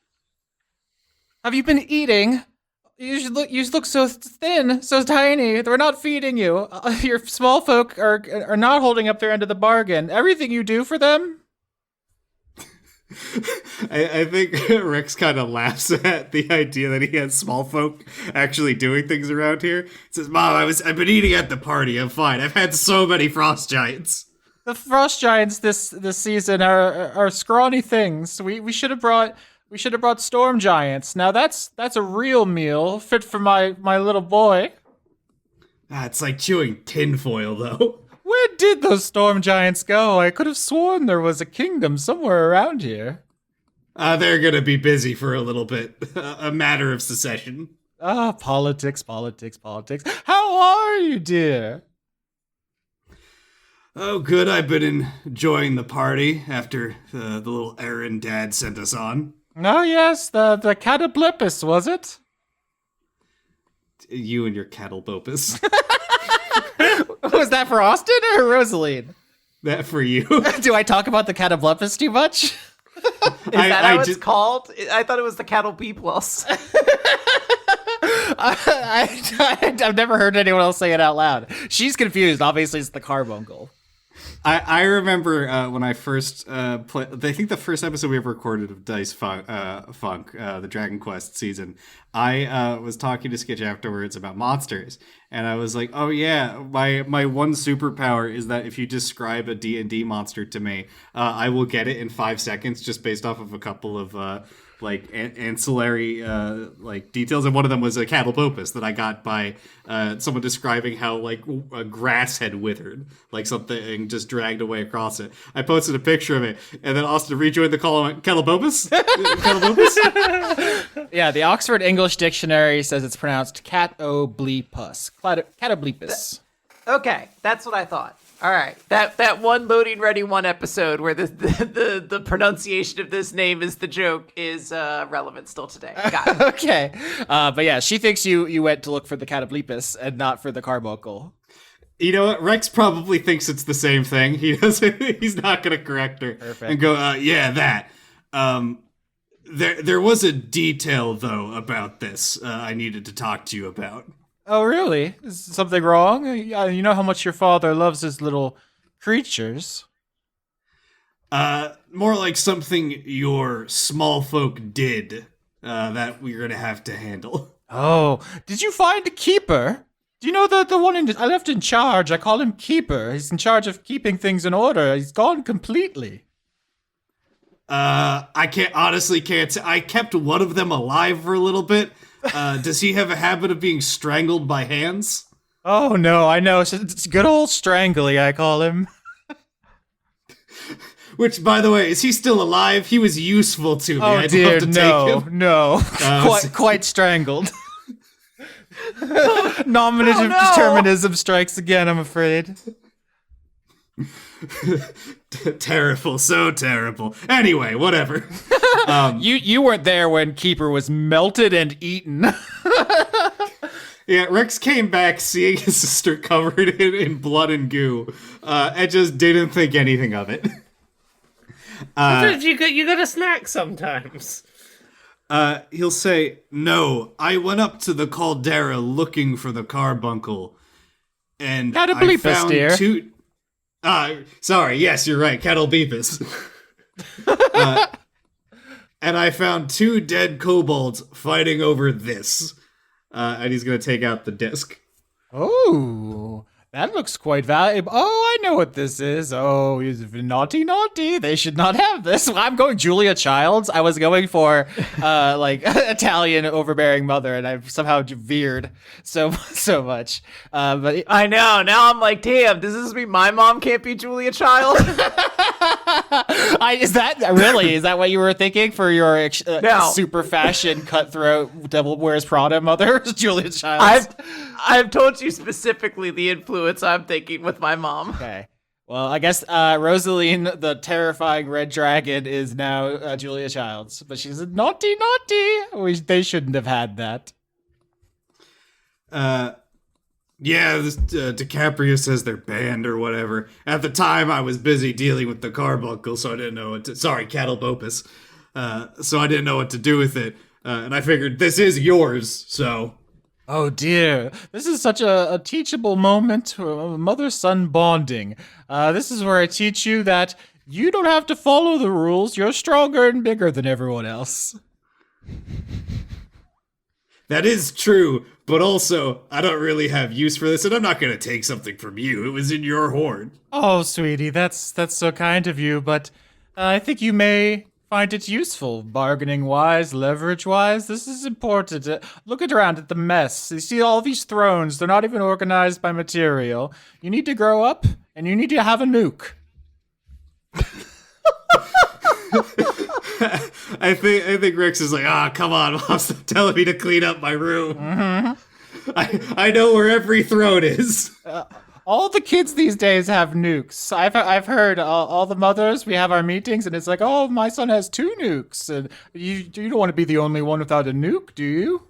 "Have you been eating? You look so thin, so tiny. We're not feeding you. Your small folk are not holding up their end of the bargain. Everything you do for them." I think Rex kind of laughs at the idea that he has small folk actually doing things around here. He says, "Mom, I've been eating at the party. I'm fine. I've had so many frost giants." The frost giants this season are scrawny things. We should have brought storm giants. Now that's a real meal fit for my little boy. It's like chewing tinfoil, though. Where did those storm giants go? I could have sworn there was a kingdom somewhere around here. They're gonna be busy for a little bit. A matter of secession. Politics. How are you, dear? Oh, good. I've been enjoying the party after the little errand Dad sent us on. Oh, yes, the Catablipus, was it? You and your Cattlebopus. Was that for Austin or Rosaline? That for you. Do I talk about the Catablipus too much? Is that how it's called? I thought it was the cattle beeplus. I've never heard anyone else say it out loud. She's confused. Obviously, it's the carbuncle. I remember when I first played. I think the first episode we ever recorded of Dice Funk, the Dragon Quest season. I was talking to Skitch afterwards about monsters, and I was like, "Oh yeah, my one superpower is that if you describe a D&D monster to me, I will get it in 5 seconds, just based off of a couple of ancillary details." And one of them was a cattlebopus that I got by someone describing how like a grass had withered, like something just dragged away across it. I posted a picture of it, and then Austin rejoined the call on cattlebopus. Cattlebopus. Yeah, the Oxford English Dictionary says it's pronounced catoblepus. Catoblepus. Okay, that's what I thought. All right, that one loading ready one episode where the pronunciation of this name is the joke is relevant still today. Got it. Okay, but yeah, she thinks you went to look for the catoblepus and not for the carbuncle. You know what? Rex probably thinks it's the same thing. He doesn't. He's not going to correct her and go, "Yeah, that." There was a detail though about this I needed to talk to you about. Oh, really? Is something wrong? You know how much your father loves his little creatures. More like something your smallfolk did that we're gonna have to handle. Oh, did you find a keeper? Do you know the one I left in charge? I call him Keeper. He's in charge of keeping things in order. He's gone completely. I can't. I kept one of them alive for a little bit. Does he have a habit of being strangled by hands? Oh, no, I know. It's good old Strangly, I call him. Which, by the way, is he still alive? He was useful to me. Oh, I'd dear, love to take him. no. Quite strangled. Nominative determinism strikes again, I'm afraid. Terrible, so terrible. Anyway, whatever. You weren't there when Keeper was melted and eaten. Yeah, Rex came back seeing his sister covered in blood and goo, and just didn't think anything of it. You got a snack sometimes. He'll say, "No, I went up to the caldera looking for the carbuncle, and I found dear. two." Sorry, yes, you're right, Cattlebepus. And I found 2 dead kobolds fighting over this. And he's gonna take out the disc. Oh, that looks quite valuable. Oh, I know what this is. Oh, he's naughty. They should not have this. Well, I'm going Julia Childs. I was going for Italian overbearing mother, and I've somehow veered so much. But I know. Now I'm like, damn, does this mean my mom can't be Julia Child? Is that what you were thinking for your No. super fashion cutthroat Devil Wears Prada mother, Julia Childs? I've told you specifically the influence I'm thinking with my mom. Okay. Well, I guess Rosaline, the terrifying red dragon, is now Julia Childs, but she's a naughty. They shouldn't have had that. Yeah, this DiCaprio says they're banned or whatever. At the time, I was busy dealing with the carbuncle, so I didn't know what to... Sorry, Cattlebopus. So I didn't know what to do with it. And I figured, this is yours, so... Oh dear, this is such a teachable moment, mother-son bonding. This is where I teach you that you don't have to follow the rules. You're stronger and bigger than everyone else. That is true, but also, I don't really have use for this, and I'm not going to take something from you. It was in your hoard. Oh, sweetie, that's so kind of you, but I think you may find it useful, bargaining-wise, leverage-wise. This is important. Look around at the mess. You see all these thrones. They're not even organized by material. You need to grow up, and you need to have a nuke. I think Rex is like, come on, Mom, stop telling me to clean up my room. Mm-hmm. I know where every throne is. All the kids these days have nukes. I've heard all the mothers, we have our meetings, and it's like, oh, my son has 2 nukes. And you don't want to be the only one without a nuke, do you?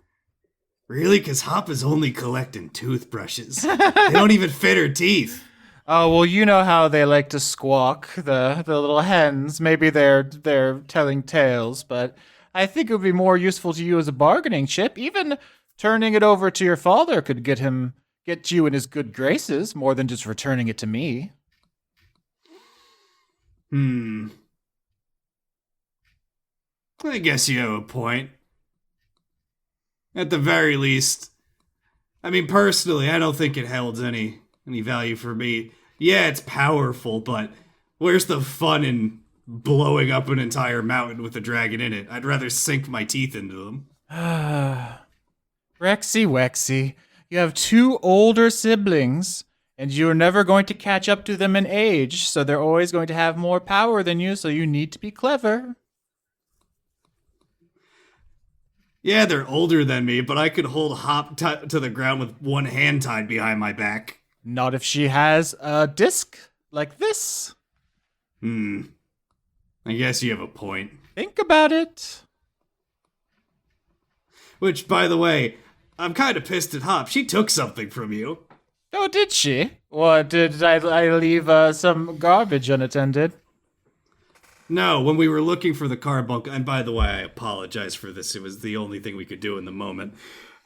Really? Because Hop is only collecting toothbrushes. They don't even fit her teeth. Oh, well, you know how they like to squawk, the little hens. Maybe they're telling tales, but I think it would be more useful to you as a bargaining chip. Even turning it over to your father could get you in his good graces, more than just returning it to me. I guess you have a point. At the very least, I mean, personally, I don't think it holds any value for me. Yeah, it's powerful, but where's the fun in blowing up an entire mountain with a dragon in it? I'd rather sink my teeth into them. Rexy Wexy, you have 2 older siblings, and you're never going to catch up to them in age, so they're always going to have more power than you, so you need to be clever. Yeah, they're older than me, but I could hold Hop to the ground with one hand tied behind my back. Not if she has a disc like this. I guess you have a point. Think about it. Which, by the way, I'm kind of pissed at Hop. She took something from you. Oh, did she? Or did I leave some garbage unattended? No, when we were looking for the carbuncle, and by the way, I apologize for this. It was the only thing we could do in the moment.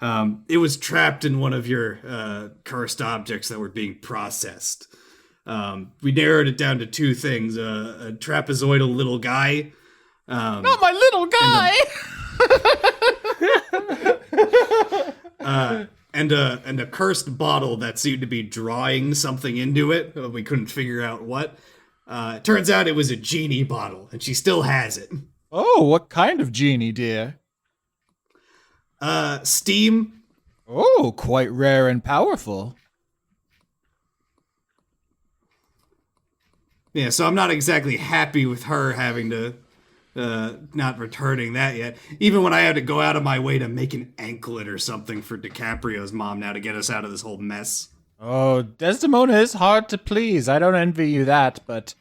It was trapped in one of your cursed objects that were being processed. We narrowed it down to 2 things: a trapezoidal little guy. Not my little guy. And a cursed bottle that seemed to be drawing something into it. We couldn't figure out what. It turns out it was a genie bottle, and she still has it. Oh, what kind of genie, dear? Steam. Oh, quite rare and powerful. Yeah, so I'm not exactly happy with her having to not returning that yet. Even when I had to go out of my way to make an anklet or something for DiCaprio's mom now to get us out of this whole mess. Oh, Desdemona is hard to please. I don't envy you that, but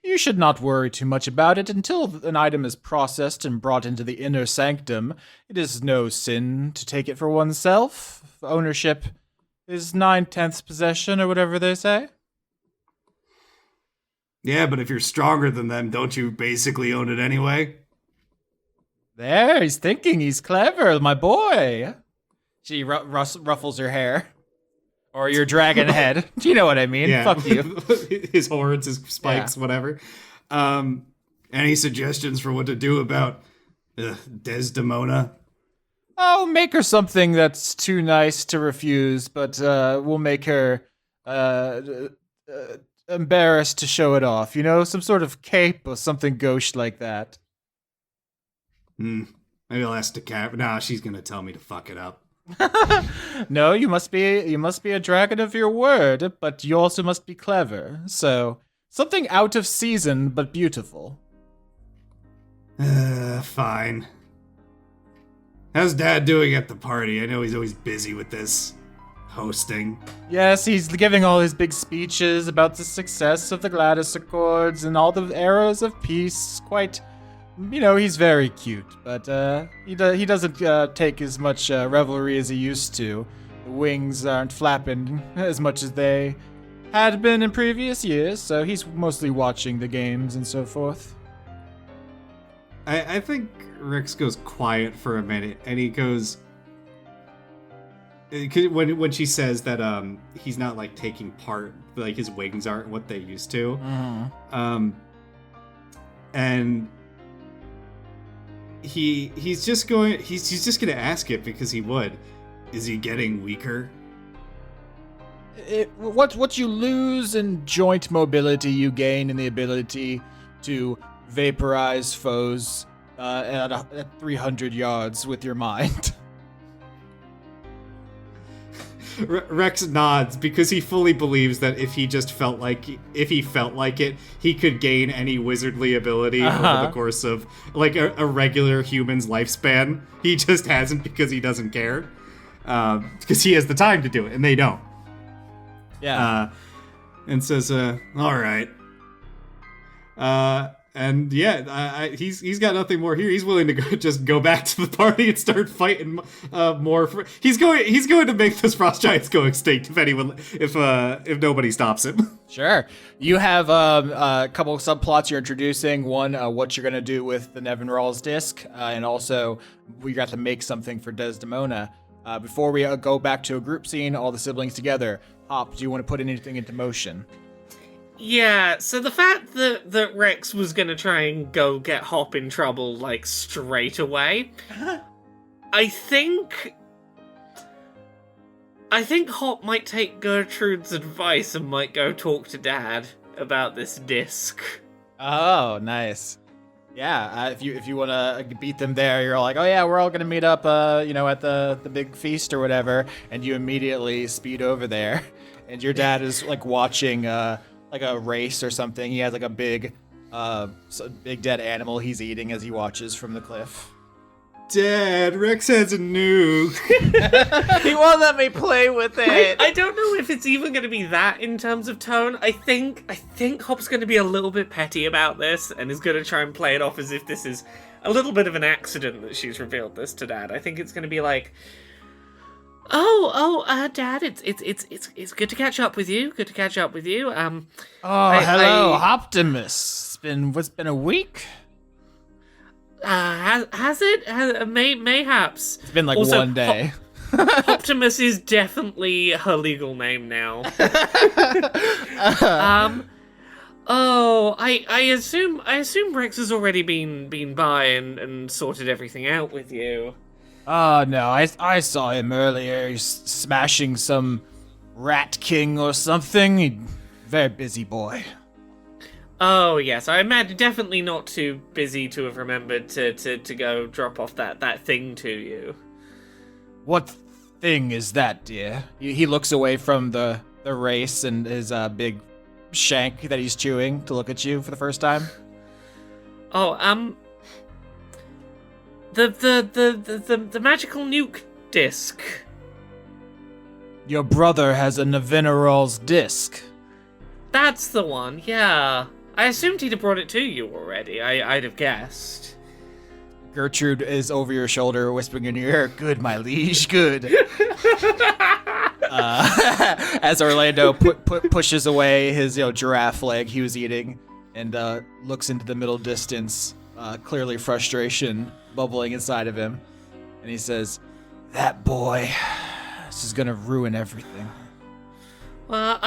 you should not worry too much about it until an item is processed and brought into the inner sanctum. It is no sin to take it for oneself. Ownership is 9/10 possession, or whatever they say. Yeah, but if you're stronger than them, don't you basically own it anyway? There, he's thinking. He's clever, my boy. She ruffles her hair. Or your dragon head. Do you know what I mean? Yeah. Fuck you. His horns, his spikes, whatever. Any suggestions for what to do about Desdemona? Oh, make her something that's too nice to refuse, but we'll make her embarrassed to show it off. You know, some sort of cape or something gauche like that. Maybe I'll ask DiCaprio. Nah, she's gonna tell me to fuck it up. No, you must be a dragon of your word, but you also must be clever. So, something out of season but beautiful. Fine. How's Dad doing at the party? I know he's always busy with this hosting. Yes, he's giving all his big speeches about the success of the Gladys Accords and all the arrows of peace. Quite, you know, he's very cute, but he doesn't take as much revelry as he used to. The wings aren't flapping as much as they had been in previous years, so he's mostly watching the games and so forth. I think Rex goes quiet for a minute, and he goes... When she says that he's not like taking part, like his wings aren't what they used to, and he's just gonna ask it because he would. Is he getting weaker? What you lose in joint mobility, you gain in the ability to vaporize foes at 300 yards with your mind. Rex nods because he fully believes that if he felt like it, he could gain any wizardly ability over the course of like a regular human's lifespan. He just hasn't because he doesn't care. Because he has the time to do it and they don't. Yeah. And says, all right. And yeah, he's got nothing more here. He's willing to just go back to the party and start fighting more. He's going to make those frost giants go extinct if nobody stops him. Sure. You have a couple of subplots you're introducing. One, what you're going to do with the Nevinrall's disc, and also we got to make something for Desdemona. Before we go back to a group scene, all the siblings together. Hop, do you want to put anything into motion? Yeah, so the fact that Rex was gonna try and go get Hop in trouble, like, straight away, I think Hop might take Gertrude's advice and might go talk to Dad about this disc. Oh, nice. Yeah, if you want to beat them there, you're all like, oh yeah, we're all gonna meet up, at the big feast or whatever, and you immediately speed over there, and your dad is like watching like a race or something. He has like a big dead animal he's eating as he watches from the cliff. Dad, Rex has a nuke. He won't let me play with it. I don't know if it's even going to be that in terms of tone. I think Hop's going to be a little bit petty about this and is going to try and play it off as if this is a little bit of an accident that she's revealed this to Dad. I think it's going to be like, Dad, it's good to catch up with you. Good to catch up with you. Hello, Optimus. It's been a week. Has it? Mayhaps. It's been like also, one day. Optimus is definitely her legal name now. I assume Rex has already been by and sorted everything out with you. Oh no, I saw him earlier. He's smashing some rat king or something. Very busy boy. Oh yes, I imagine definitely not too busy to have remembered to go drop off that thing to you. What thing is that, dear? He looks away from the race and his big shank that he's chewing to look at you for the first time. Oh, the magical nuke disc. Your brother has a Navineral's disc. That's the one, yeah. I assumed he'd have brought it to you already. I'd have guessed. Gertrude is over your shoulder, whispering in your ear, "Good, my liege, good." As Orlando pushes away his giraffe leg he was eating, and looks into the middle distance, clearly frustration bubbling inside of him, and he says, "That boy, this is gonna ruin everything." Well,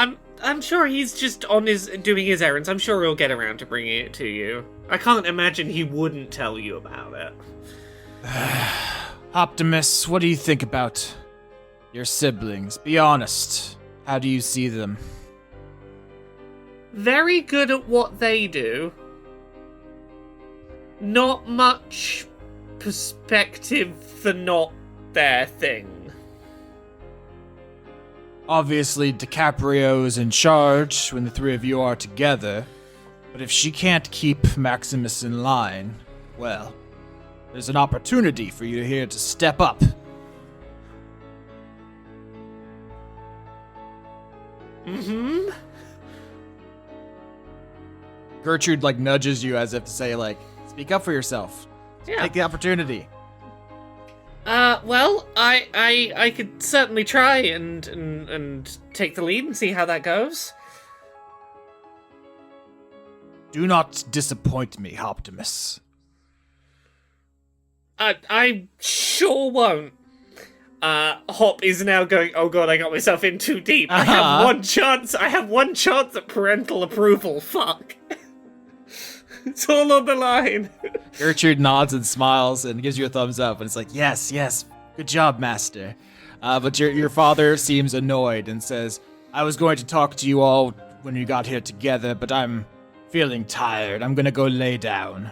I'm sure he's just doing his errands. I'm sure he'll get around to bringing it to you. I can't imagine he wouldn't tell you about it. Optimus, what do you think about your siblings? Be honest. How do you see them? Very good at what they do. Not much perspective for not their thing. Obviously, DiCaprio is in charge when the three of you are together, but if she can't keep Maximus in line, well, there's an opportunity for you here to step up. Mm-hmm. Gertrude, nudges you as if to say, speak up for yourself. Yeah. Take the opportunity. Well, I could certainly try and take the lead and see how that goes. Do not disappoint me, Optimus. I sure won't. Hop is now going, oh god, I got myself in too deep. I have one chance at parental approval. Fuck. It's all on the line. Gertrude nods and smiles and gives you a thumbs up, and it's like, yes, good job, master. But your father seems annoyed and says, I was going to talk to you all when you got here together, but I'm feeling tired. I'm gonna go lay down.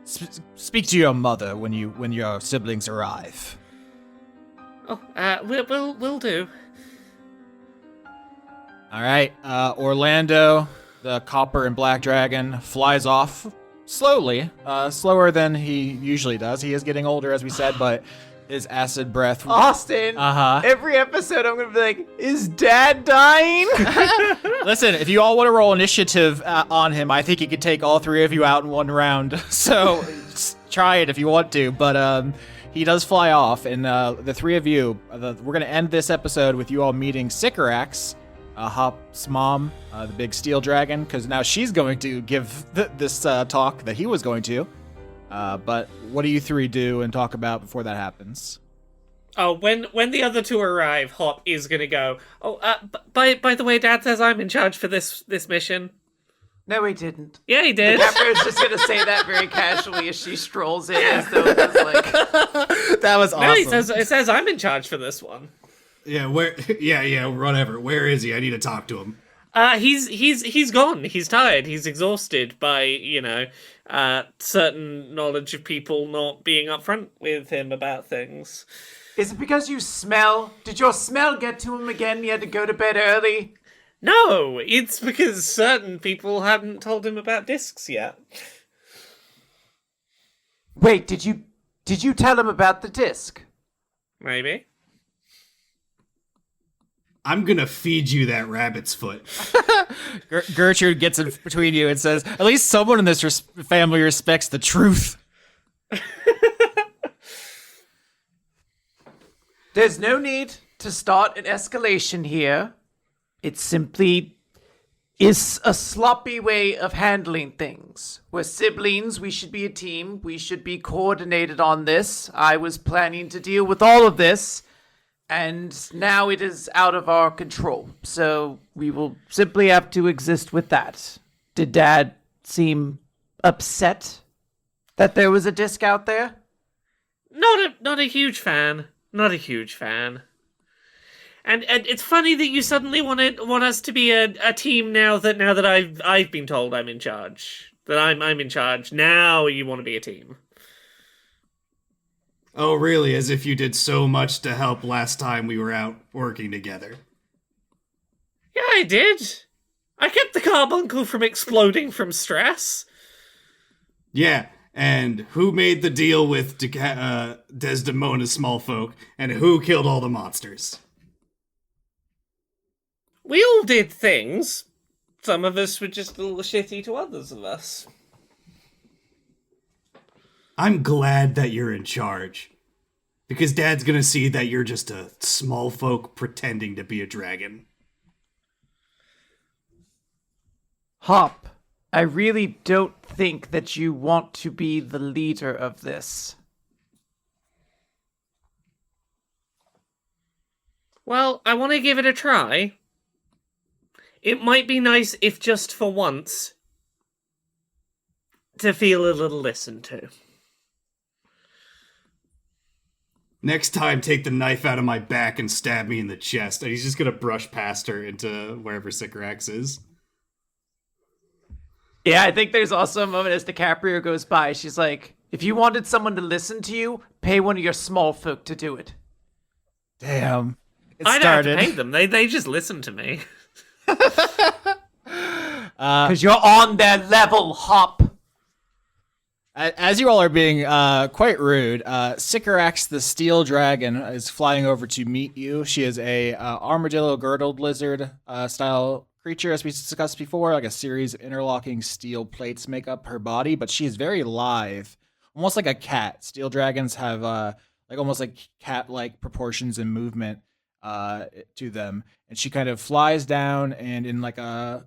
Speak to your mother when your siblings arrive. Oh, we'll do. All right, Orlando, the copper and black dragon, flies off slowly, slower than he usually does. He is getting older, as we said, but his acid breath. Austin. Every episode, I'm gonna be like, "Is Dad dying?" Listen, if you all want to roll initiative on him, I think he could take all three of you out in one round. So try it if you want to. But he does fly off, and the three of you, we're gonna end this episode with you all meeting Sycorax, Hop's mom, the big steel dragon, because now she's going to give this talk that he was going to. But what do you three do and talk about before that happens? Oh, when the other two arrive, Hop is gonna go. Oh, by the way, Dad says I'm in charge for this mission. No, he didn't. Yeah, he did. DiCaprio's just gonna say that very casually as she strolls in, as though it was like. That was awesome. No, it says I'm in charge for this one. Yeah, whatever. Where is he? I need to talk to him. He's gone. He's tired. He's exhausted by, certain knowledge of people not being upfront with him about things. Is it because you smell? Did your smell get to him again? You had to go to bed early? No, it's because certain people hadn't told him about discs yet. Wait, did you tell him about the disc? Maybe. I'm gonna feed you that rabbit's foot. Gertrude gets in between you and says, at least someone in this family respects the truth. There's no need to start an escalation here. It simply is a sloppy way of handling things. We're siblings, we should be a team, we should be coordinated on this. I was planning to deal with all of this, and now it is out of our control. So we will simply have to exist with that. Did Dad seem upset that there was a disc out there? Not a huge fan. Not a huge fan. And it's funny that you suddenly want us to be a team now that I've been told I'm in charge. That I'm in charge. Now you want to be a team. Oh, really? As if you did so much to help last time we were out working together. Yeah, I did. I kept the carbuncle from exploding from stress. Yeah, and who made the deal with Desdemona's smallfolk, and who killed all the monsters? We all did things. Some of us were just a little shitty to others of us. I'm glad that you're in charge. Because Dad's gonna see that you're just a small folk pretending to be a dragon. Hop, I really don't think that you want to be the leader of this. Well, I want to give it a try. It might be nice if just for once to feel a little listened to. Next time, take the knife out of my back and stab me in the chest. And he's just gonna brush past her into wherever Sycorax is. Yeah, I think there's also a moment as DiCaprio goes by. She's like, if you wanted someone to listen to you, pay one of your small folk to do it. Damn. I don't have to pay them. They just listen to me. Because you're on their level, Hop. As you all are being quite rude, Sycorax the steel dragon is flying over to meet you. She is a armadillo girdled lizard style creature, as we discussed before. Like a series of interlocking steel plates make up her body, but she is very lithe, almost like a cat. Steel dragons have almost like cat-like proportions and movement to them, and she kind of flies down and in like a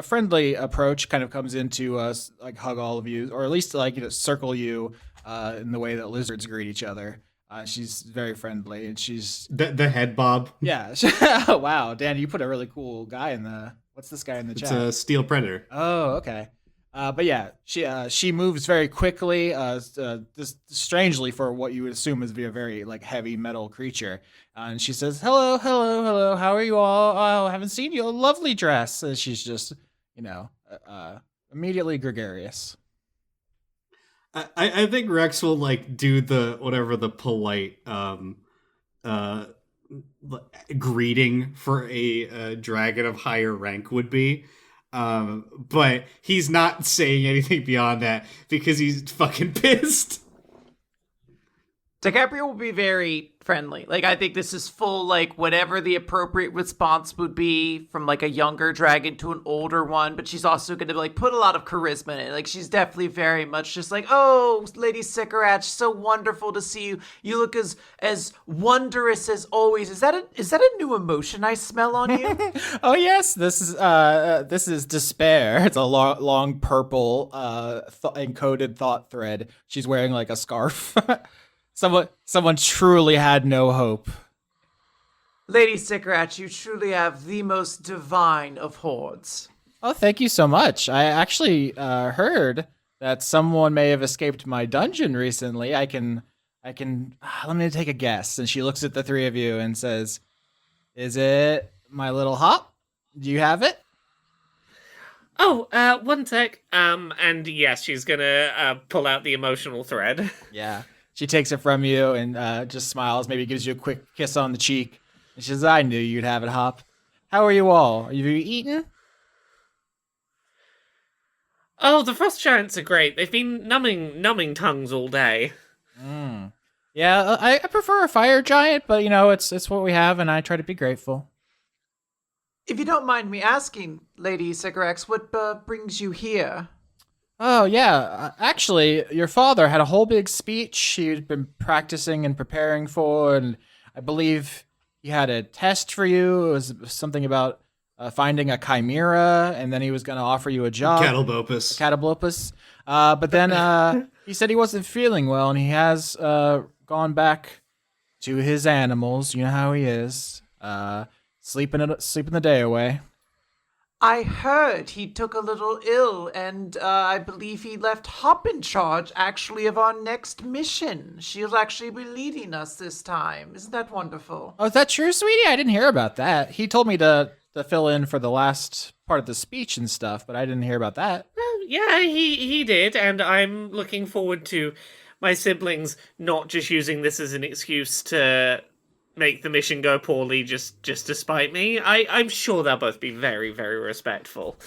friendly approach kind of comes into like hug all of you, or at least like circle you in the way that lizards greet each other. She's very friendly, and she's the head bob. Yeah. Wow, Dan, you put a really cool guy in the. What's this guy in the chat? It's a steel predator. Oh, okay. But yeah, she moves very quickly, just strangely for what you would assume is a very like heavy metal creature. And she says, "Hello, hello, hello. How are you all? Oh, I haven't seen you. A lovely dress." And she's just, immediately gregarious. I think Rex will like do the polite greeting for a dragon of higher rank would be. But he's not saying anything beyond that because he's fucking pissed. DiCaprio will be very friendly. Like, I think this is full, like, whatever the appropriate response would be from, like, a younger dragon to an older one. But she's also going to, like, put a lot of charisma in it. Like, she's definitely very much just like, oh, Lady Sycorax, so wonderful to see you. You look as wondrous as always. Is that a new emotion I smell on you? Oh, yes. This is despair. It's a long purple encoded thought thread. She's wearing, like, a scarf. Someone truly had no hope. Lady Sycorax, you truly have the most divine of hordes. Oh, thank you so much. I actually heard that someone may have escaped my dungeon recently. Let me take a guess. And she looks at the three of you and says, "Is it my little hop? Do you have it?" Oh, one sec. And yes, she's gonna pull out the emotional thread. Yeah. She takes it from you and just smiles, maybe gives you a quick kiss on the cheek. And she says, "I knew you'd have it, Hop. How are you all? Are you eaten?" Oh, the frost giants are great. They've been numbing tongues all day. Yeah, I prefer a fire giant, but it's what we have, and I try to be grateful. If you don't mind me asking, Lady Sycorax, what brings you here? Oh, yeah. Actually, your father had a whole big speech he'd been practicing and preparing for, and I believe he had a test for you. It was something about finding a chimera, and then he was going to offer you a job. Catalbopus. But then he said he wasn't feeling well, and he has gone back to his animals. You know how he is. Sleeping the day away. I heard he took a little ill, and I believe he left Hop in charge, actually, of our next mission. She'll actually be leading us this time. Isn't that wonderful? Oh, is that true, sweetie? I didn't hear about that. He told me to fill in for the last part of the speech and stuff, but I didn't hear about that. Well, yeah, he did, and I'm looking forward to my siblings not just using this as an excuse to make the mission go poorly just to spite me. I'm sure they'll both be very, very respectful.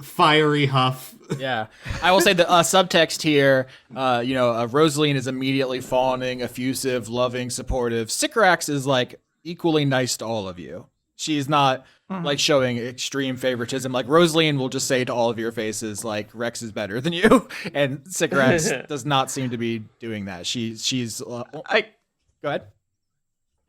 Fiery huff. Yeah. I will say the subtext here, Rosaline is immediately fawning, effusive, loving, supportive. Sycorax is like equally nice to all of you. She's not like showing extreme favoritism. Like Rosaline will just say to all of your faces, like, Rex is better than you. And Sycorax does not seem to be doing that. She's go ahead.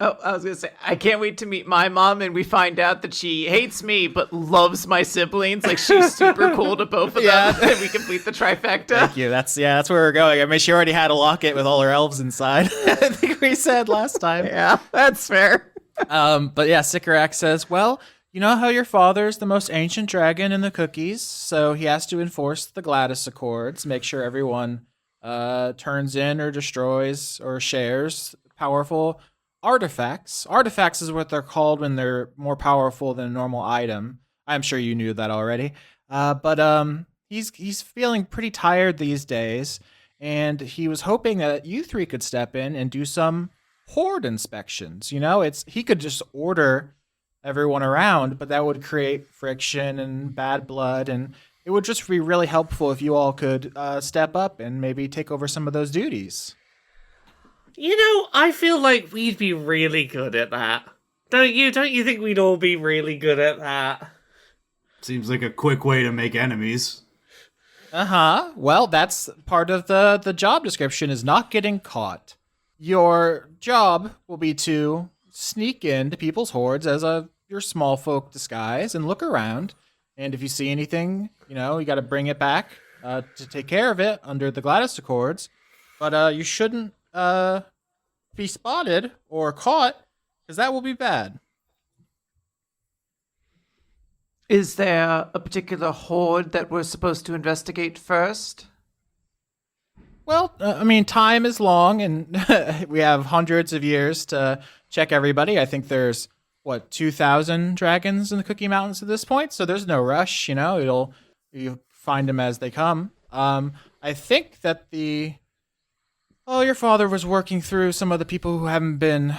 Oh, I was going to say, I can't wait to meet my mom and we find out that she hates me but loves my siblings. Like, she's super cool to both of them, and we complete the trifecta. Thank you. That's where we're going. I mean, she already had a locket with all her elves inside. I think we said last time. Yeah, that's fair. But yeah, Sycorax says, well, you know how your father's the most ancient dragon in the cookies, so he has to enforce the Gladys Accords, make sure everyone turns in or destroys or shares powerful artifacts. Artifacts is what they're called when they're more powerful than a normal item. I'm sure you knew that already. But he's feeling pretty tired these days, and he was hoping that you three could step in and do some horde inspections. He could just order everyone around, but that would create friction and bad blood, and it would just be really helpful if you all could step up and maybe take over some of those duties. I feel like we'd be really good at that. Don't you? Don't you think we'd all be really good at that? Seems like a quick way to make enemies. Uh-huh. Well, that's part of the job description, is not getting caught. Your job will be to sneak into people's hordes as your small folk disguise and look around. And if you see anything, you got to bring it back to take care of it under the Gladys Accords. But you shouldn't be spotted or caught, because that will be bad. Is there a particular horde that we're supposed to investigate first? Well, time is long, and we have hundreds of years to check everybody. I think there's, 2,000 dragons in the Cookie Mountains at this point, so there's no rush, you find them as they come. I think that your father was working through some of the people who haven't been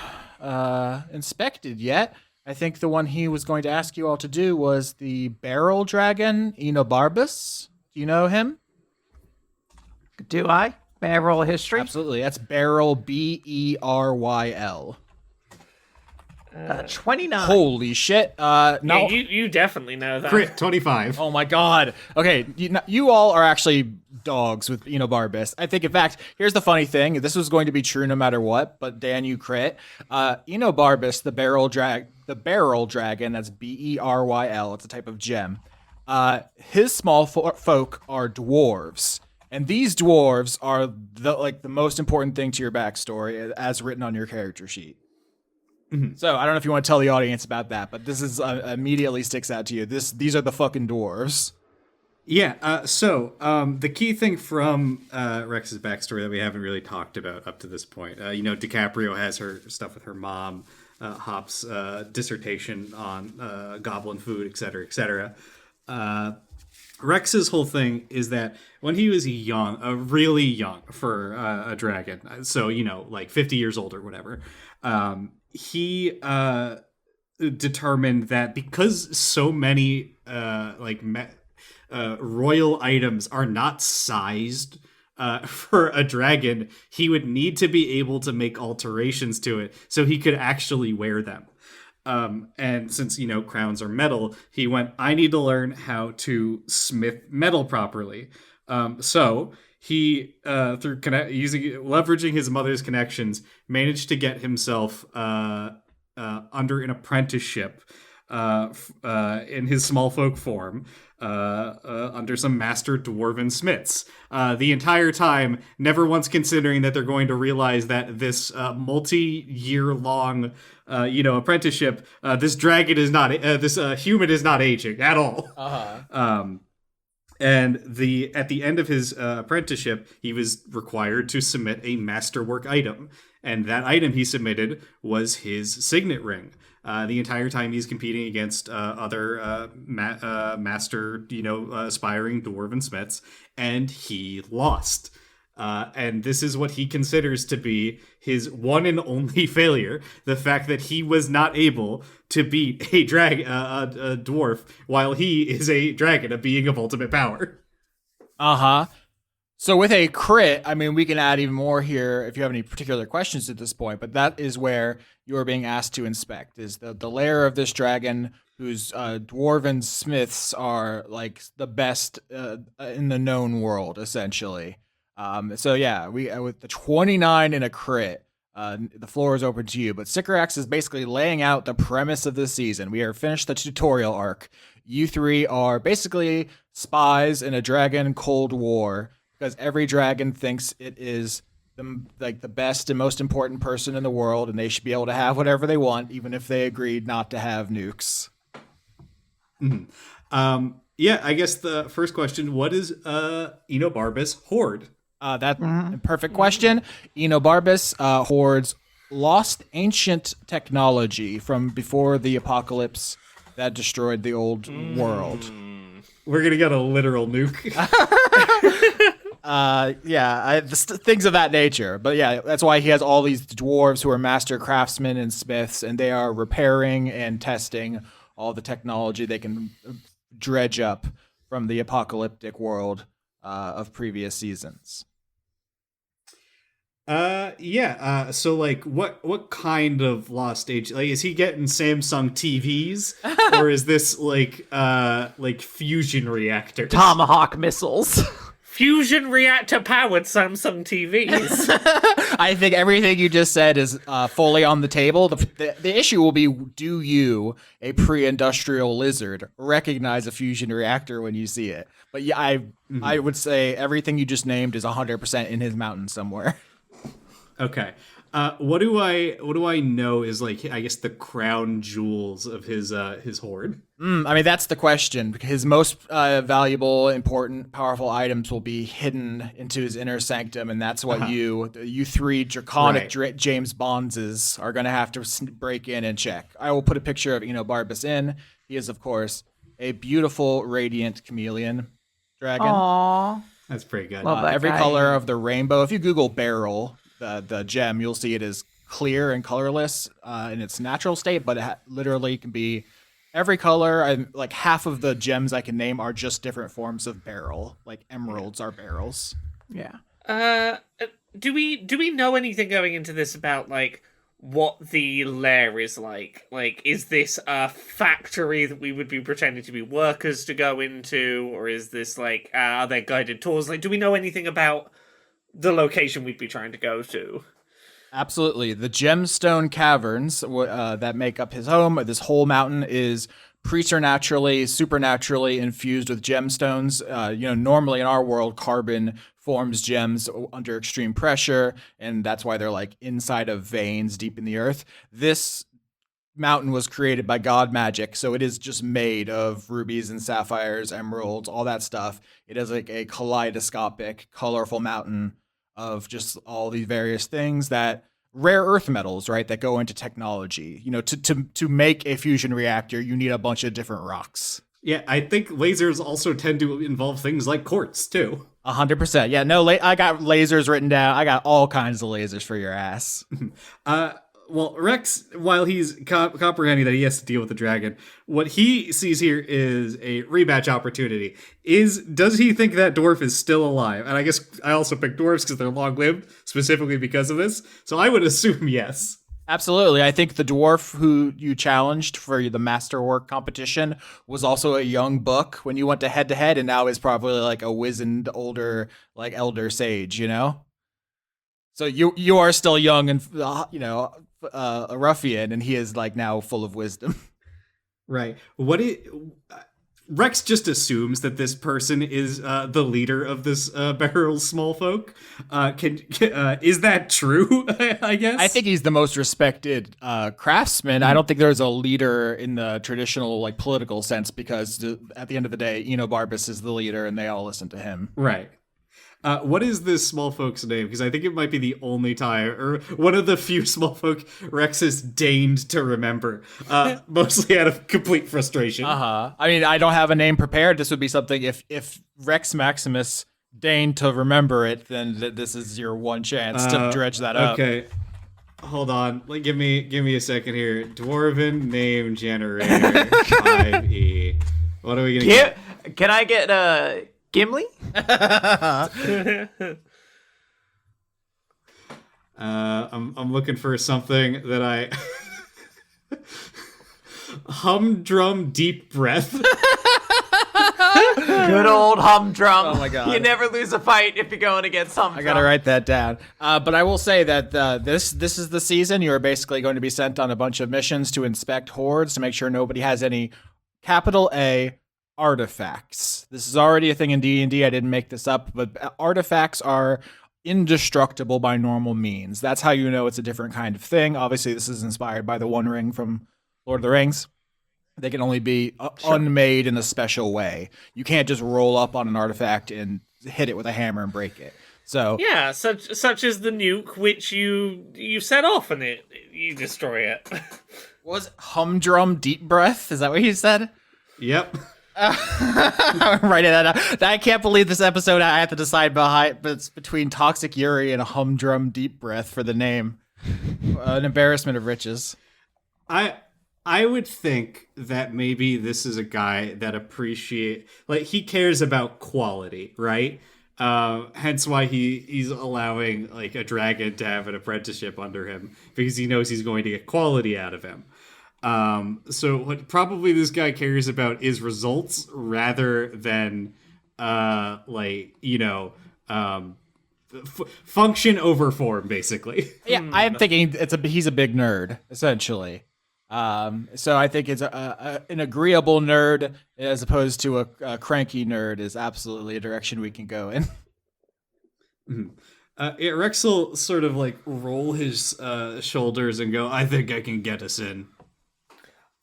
inspected yet. I think the one he was going to ask you all to do was the barrel dragon, Enobarbus. Do you know him? Do I? May I roll a history? Absolutely. That's barrel, Beryl. 29. Holy shit. No, you definitely know that. Crit 25. Oh my god. Okay, you all are actually dogs with Enobarbus. I think, in fact, here's the funny thing. This was going to be true no matter what, but Dan, you crit. Enobarbus, the barrel dragon, that's Beryl. It's a type of gem. His small folk are dwarves. And these dwarves are the most important thing to your backstory as written on your character sheet. So I don't know if you want to tell the audience about that, but this is immediately sticks out to you. These are the fucking dwarves. Yeah, so the key thing from Rex's backstory that we haven't really talked about up to this point, DiCaprio has her stuff with her mom, Hop's dissertation on goblin food, et cetera, et cetera. Rex's whole thing is that when he was really young for a dragon, so, like 50 years old or whatever, he determined that because so many royal items are not sized for a dragon, he would need to be able to make alterations to it so he could actually wear them. And since, crowns are metal, he went, I need to learn how to smith metal properly. So he, leveraging his mother's connections, managed to get himself under an apprenticeship in his smallfolk form, under some master dwarven smiths. The entire time, never once considering that they're going to realize that this multi-year long, apprenticeship, this dragon is not, this human is not aging at all. And at the end of his apprenticeship, he was required to submit a masterwork item. And that item he submitted was his signet ring. The entire time he's competing against other master, aspiring dwarven smiths, and he lost. And this is what he considers to be his one and only failure: the fact that he was not able to beat a dwarf, while he is a dragon, a being of ultimate power. So with a crit, I mean, we can add even more here if you have any particular questions at this point, but that is where you are being asked to inspect, is the lair of this dragon, whose dwarven smiths are like the best in the known world, essentially. So yeah, we with the 29 in a crit, the floor is open to you, but Sycorax is basically laying out the premise of this season. We are finished the tutorial arc. You three are basically spies in a dragon Cold War, because every dragon thinks it is the best and most important person in the world, and they should be able to have whatever they want, even if they agreed not to have nukes. Yeah, I guess the first question: what is Enobarbus hoard? That perfect question. Enobarbus hoards lost ancient technology from before the apocalypse that destroyed the old world. We're gonna get a literal nuke. Things of that nature. But yeah, that's why he has all these dwarves who are master craftsmen and smiths, and they are repairing and testing all the technology they can dredge up from the apocalyptic world of previous seasons. So like what kind of lost age? Like, is he getting Samsung TVs, or is this like fusion reactors? Tomahawk missiles. Fusion reactor powered Samsung TVs. I think everything you just said is fully on the table. The issue will be, do you, a pre-industrial lizard, recognize a fusion reactor when you see it? But yeah, I would say everything you just named is 100% in his mountain somewhere. Okay. What do I know is, like, I guess the crown jewels of his hoard? I mean, that's the question. His most valuable, important, powerful items will be hidden into his inner sanctum, and that's what you three draconic James Bondses are going to have to break in and check. I will put a picture of Enobarbus in. He is, of course, a beautiful, radiant chameleon dragon. Aww. That's pretty good. Every color of the rainbow. If you Google beryl, the gem, you'll see it is clear and colorless in its natural state, but it literally can be every color. Like half of the gems I can name are just different forms of beryl. Like emeralds are beryls. Yeah. Do we know anything going into this about like what the lair is like? Like, is this a factory that we would be pretending to be workers to go into, or is this like are there guided tours? Like, do we know anything about the location we'd be trying to go to? Absolutely. The gemstone caverns that make up his home, this whole mountain, is preternaturally, supernaturally infused with gemstones. Normally in our world, carbon forms gems under extreme pressure, and that's why they're like inside of veins deep in the earth. This mountain was created by god magic, so it is just made of rubies and sapphires, emeralds, all that stuff. It is like a kaleidoscopic, colorful mountain of just all these various things that rare earth metals, right, that go into technology. To make a fusion reactor, you need a bunch of different rocks. Yeah, I think lasers also tend to involve things like quartz too. 100%. Yeah, no, I got lasers written down. I got all kinds of lasers for your ass. Well, Rex, while he's comprehending that he has to deal with the dragon, what he sees here is a rematch opportunity. Does he think that dwarf is still alive? And I guess I also picked dwarves because they're long-lived, specifically because of this. So I would assume yes. Absolutely. I think the dwarf who you challenged for the masterwork competition was also a young buck when you went to head-to-head, and now is probably like a wizened, older, like elder sage, So you are still young and, a ruffian, and he is like now full of wisdom. Right. Rex just assumes that this person is the leader of this barrel small folk. Is that true? I guess. I think he's the most respected craftsman. I don't think there's a leader in the traditional like political sense, because at the end of the day, Enobarbus is the leader, and they all listen to him. Right. What is this small folk's name? Because I think it might be the only time, or one of the few small folk Rex has deigned to remember, mostly out of complete frustration. I mean, I don't have a name prepared. This would be something if Rex Maximus deigned to remember it, then this is your one chance to dredge that up. Okay, hold on. Give me a second here. Dwarven name generator 5e. What are we gonna get? Can I get Gimli? I'm looking for something that I Humdrum deep breath. Good old Humdrum. Oh my god. You never lose a fight if you're going against Humdrum. I gotta write that down. But I will say that this is the season. You are basically going to be sent on a bunch of missions to inspect hordes to make sure nobody has any capital A artifacts. This is already a thing in D&D. I didn't make this up, but artifacts are indestructible by normal means. That's how you know it's a different kind of thing. Obviously, this is inspired by the One Ring from Lord of the Rings. They can only be unmade in a special way. You can't just roll up on an artifact and hit it with a hammer and break it. So yeah, such as the nuke, which you set off and you destroy it. Was Humdrum deep breath? Is that what you said? Yep. I'm writing that out. I can't believe this episode I have to decide but it's between Toxic Yuri and a Humdrum deep breath for the name. An embarrassment of riches. I would think that maybe this is a guy that he cares about quality, right? Hence why he's allowing like a dragon to have an apprenticeship under him, because he knows he's going to get quality out of him. So what probably this guy cares about is results rather than function over form, basically. Yeah, I'm thinking he's a big nerd, essentially. So I think it's an agreeable nerd as opposed to a cranky nerd is absolutely a direction we can go in. Mm-hmm. Rex will sort of like roll his shoulders and go, I think I can get us in.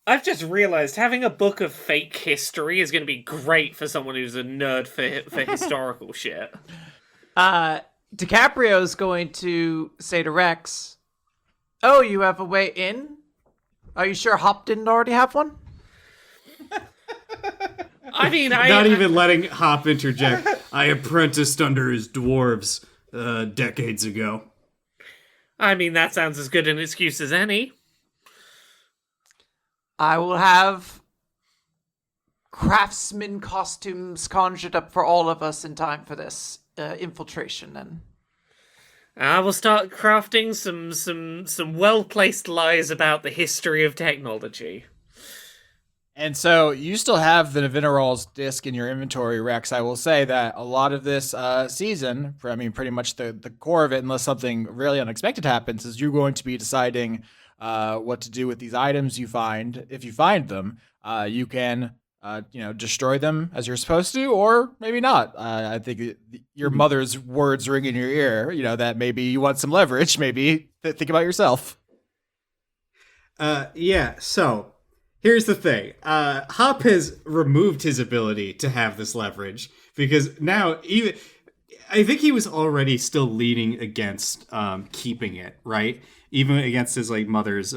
I've just realized having a book of fake history is going to be great for someone who's a nerd for historical shit. DiCaprio's going to say to Rex, "Oh, you have a way in? Are you sure Hop didn't already have one?" I mean, not even letting Hop interject. I apprenticed under his dwarves decades ago. I mean, that sounds as good an excuse as any. I will have craftsman costumes conjured up for all of us in time for this infiltration. And I will start crafting some well-placed lies about the history of technology. And so you still have the Navineral's disc in your inventory, Rex. I will say that a lot of this season, pretty much the core of it, unless something really unexpected happens, is you're going to be deciding what to do with these items you find. If you find them, you can destroy them as you're supposed to, or maybe not. I think your mother's words ring in your ear, that maybe you want some leverage. Maybe think about yourself. So here's the thing. Hop has removed his ability to have this leverage because now I think he was already still leaning against keeping it, right? Even against his mother's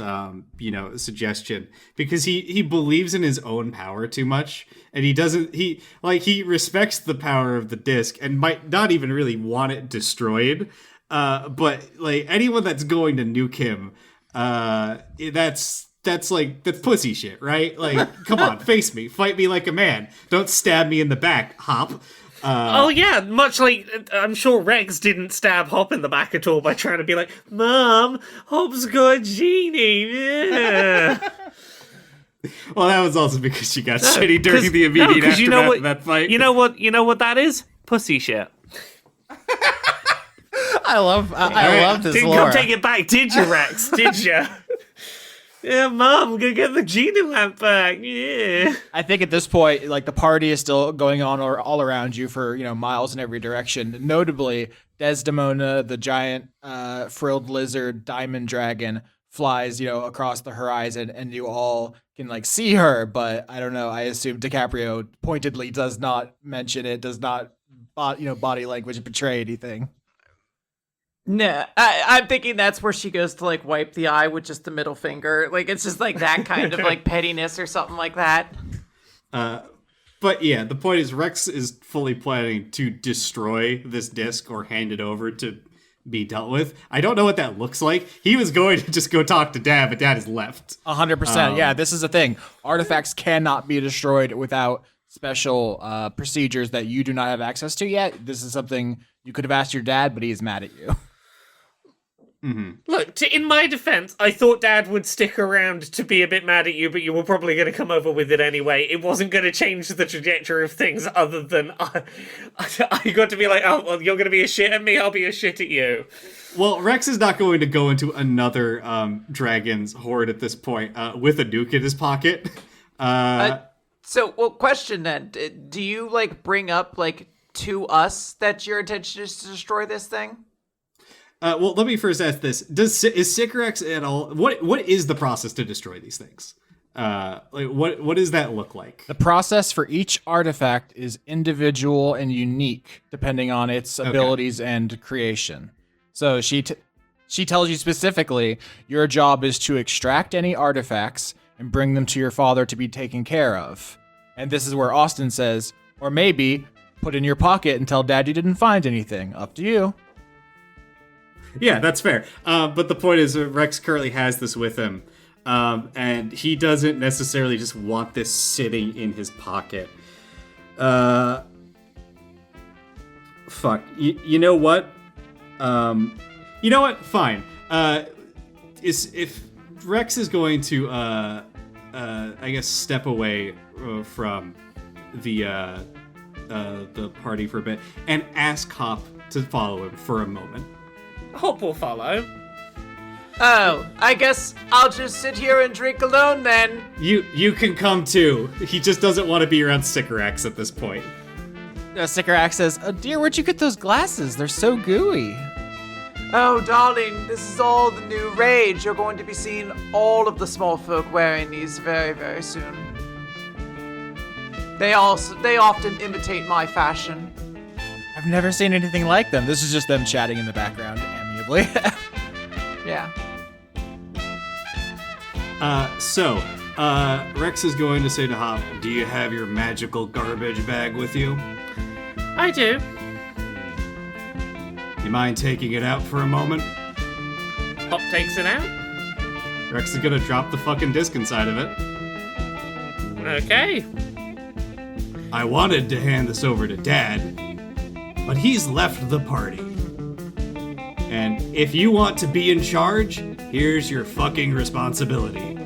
suggestion, because he believes in his own power too much, and he respects the power of the disc and might not even really want it destroyed. But anyone that's going to nuke him, that's pussy shit, right? Come on, face me, fight me like a man. Don't stab me in the back, Hop. Yeah, much like I'm sure Rex didn't stab Hop in the back at all by trying to be like, Mom, Hop's got a genie. Yeah. Well, that was also because she got shitty during the immediate aftermath of that fight. You know what that is? Pussy shit. I love this Didn't lore. come take it back, did you, Rex? Did you? Yeah, Mom, I'm gonna get the genie lamp back. Yeah. I think at this point, the party is still going on all around you for miles in every direction. Notably, Desdemona, the giant frilled lizard diamond dragon, flies across the horizon, and you all can see her. But I don't know. I assume DiCaprio pointedly does not mention it. Does not body language betray anything. Nah, I'm thinking that's where she goes to wipe the eye with just the middle finger. It's just that kind of pettiness or something like that. But yeah, the point is Rex is fully planning to destroy this disc or hand it over to be dealt with. I don't know what that looks like. He was going to just go talk to Dad, but Dad has left. 100%. Yeah, this is the thing. Artifacts cannot be destroyed without special procedures that you do not have access to yet. This is something you could have asked your dad, but he is mad at you. Mm-hmm. Look, in my defense, I thought Dad would stick around to be a bit mad at you, but you were probably going to come over with it anyway. It wasn't going to change the trajectory of things other than I got to be like, oh, well, you're going to be a shit at me, I'll be a shit at you. Well, Rex is not going to go into another dragon's horde at this point with a nuke in his pocket. Question then. Do you, bring up, to us that your intention is to destroy this thing? Well, let me first ask this: is Sycorax at all? What is the process to destroy these things? What does that look like? The process for each artifact is individual and unique, depending on its abilities and creation. So she tells you specifically, your job is to extract any artifacts and bring them to your father to be taken care of. And this is where Austin says, or maybe put in your pocket and tell Dad you didn't find anything. Up to you. Yeah, that's fair. But the point is, Rex currently has this with him, and he doesn't necessarily just want this sitting in his pocket. Fuck. You know what? You know what? Fine. If Rex is going to, I guess, step away from the party for a bit and ask Hop to follow him for a moment. Hop will follow. Oh, I guess I'll just sit here and drink alone then. You can come too. He just doesn't want to be around Sycorax at this point. Sycorax says, oh dear, where'd you get those glasses? They're so gooey. Oh, darling, this is all the new rage. You're going to be seeing all of the small folk wearing these very, very soon. They often imitate my fashion. I've never seen anything like them. This is just them chatting in the background amiably. Yeah. Rex is going to say to Hop, do you have your magical garbage bag with you? I do. You mind taking it out for a moment? Hop takes it out. Rex is gonna drop the fucking disc inside of it. Okay. I wanted to hand this over to Dad, but he's left the party. And if you want to be in charge, here's your fucking responsibility.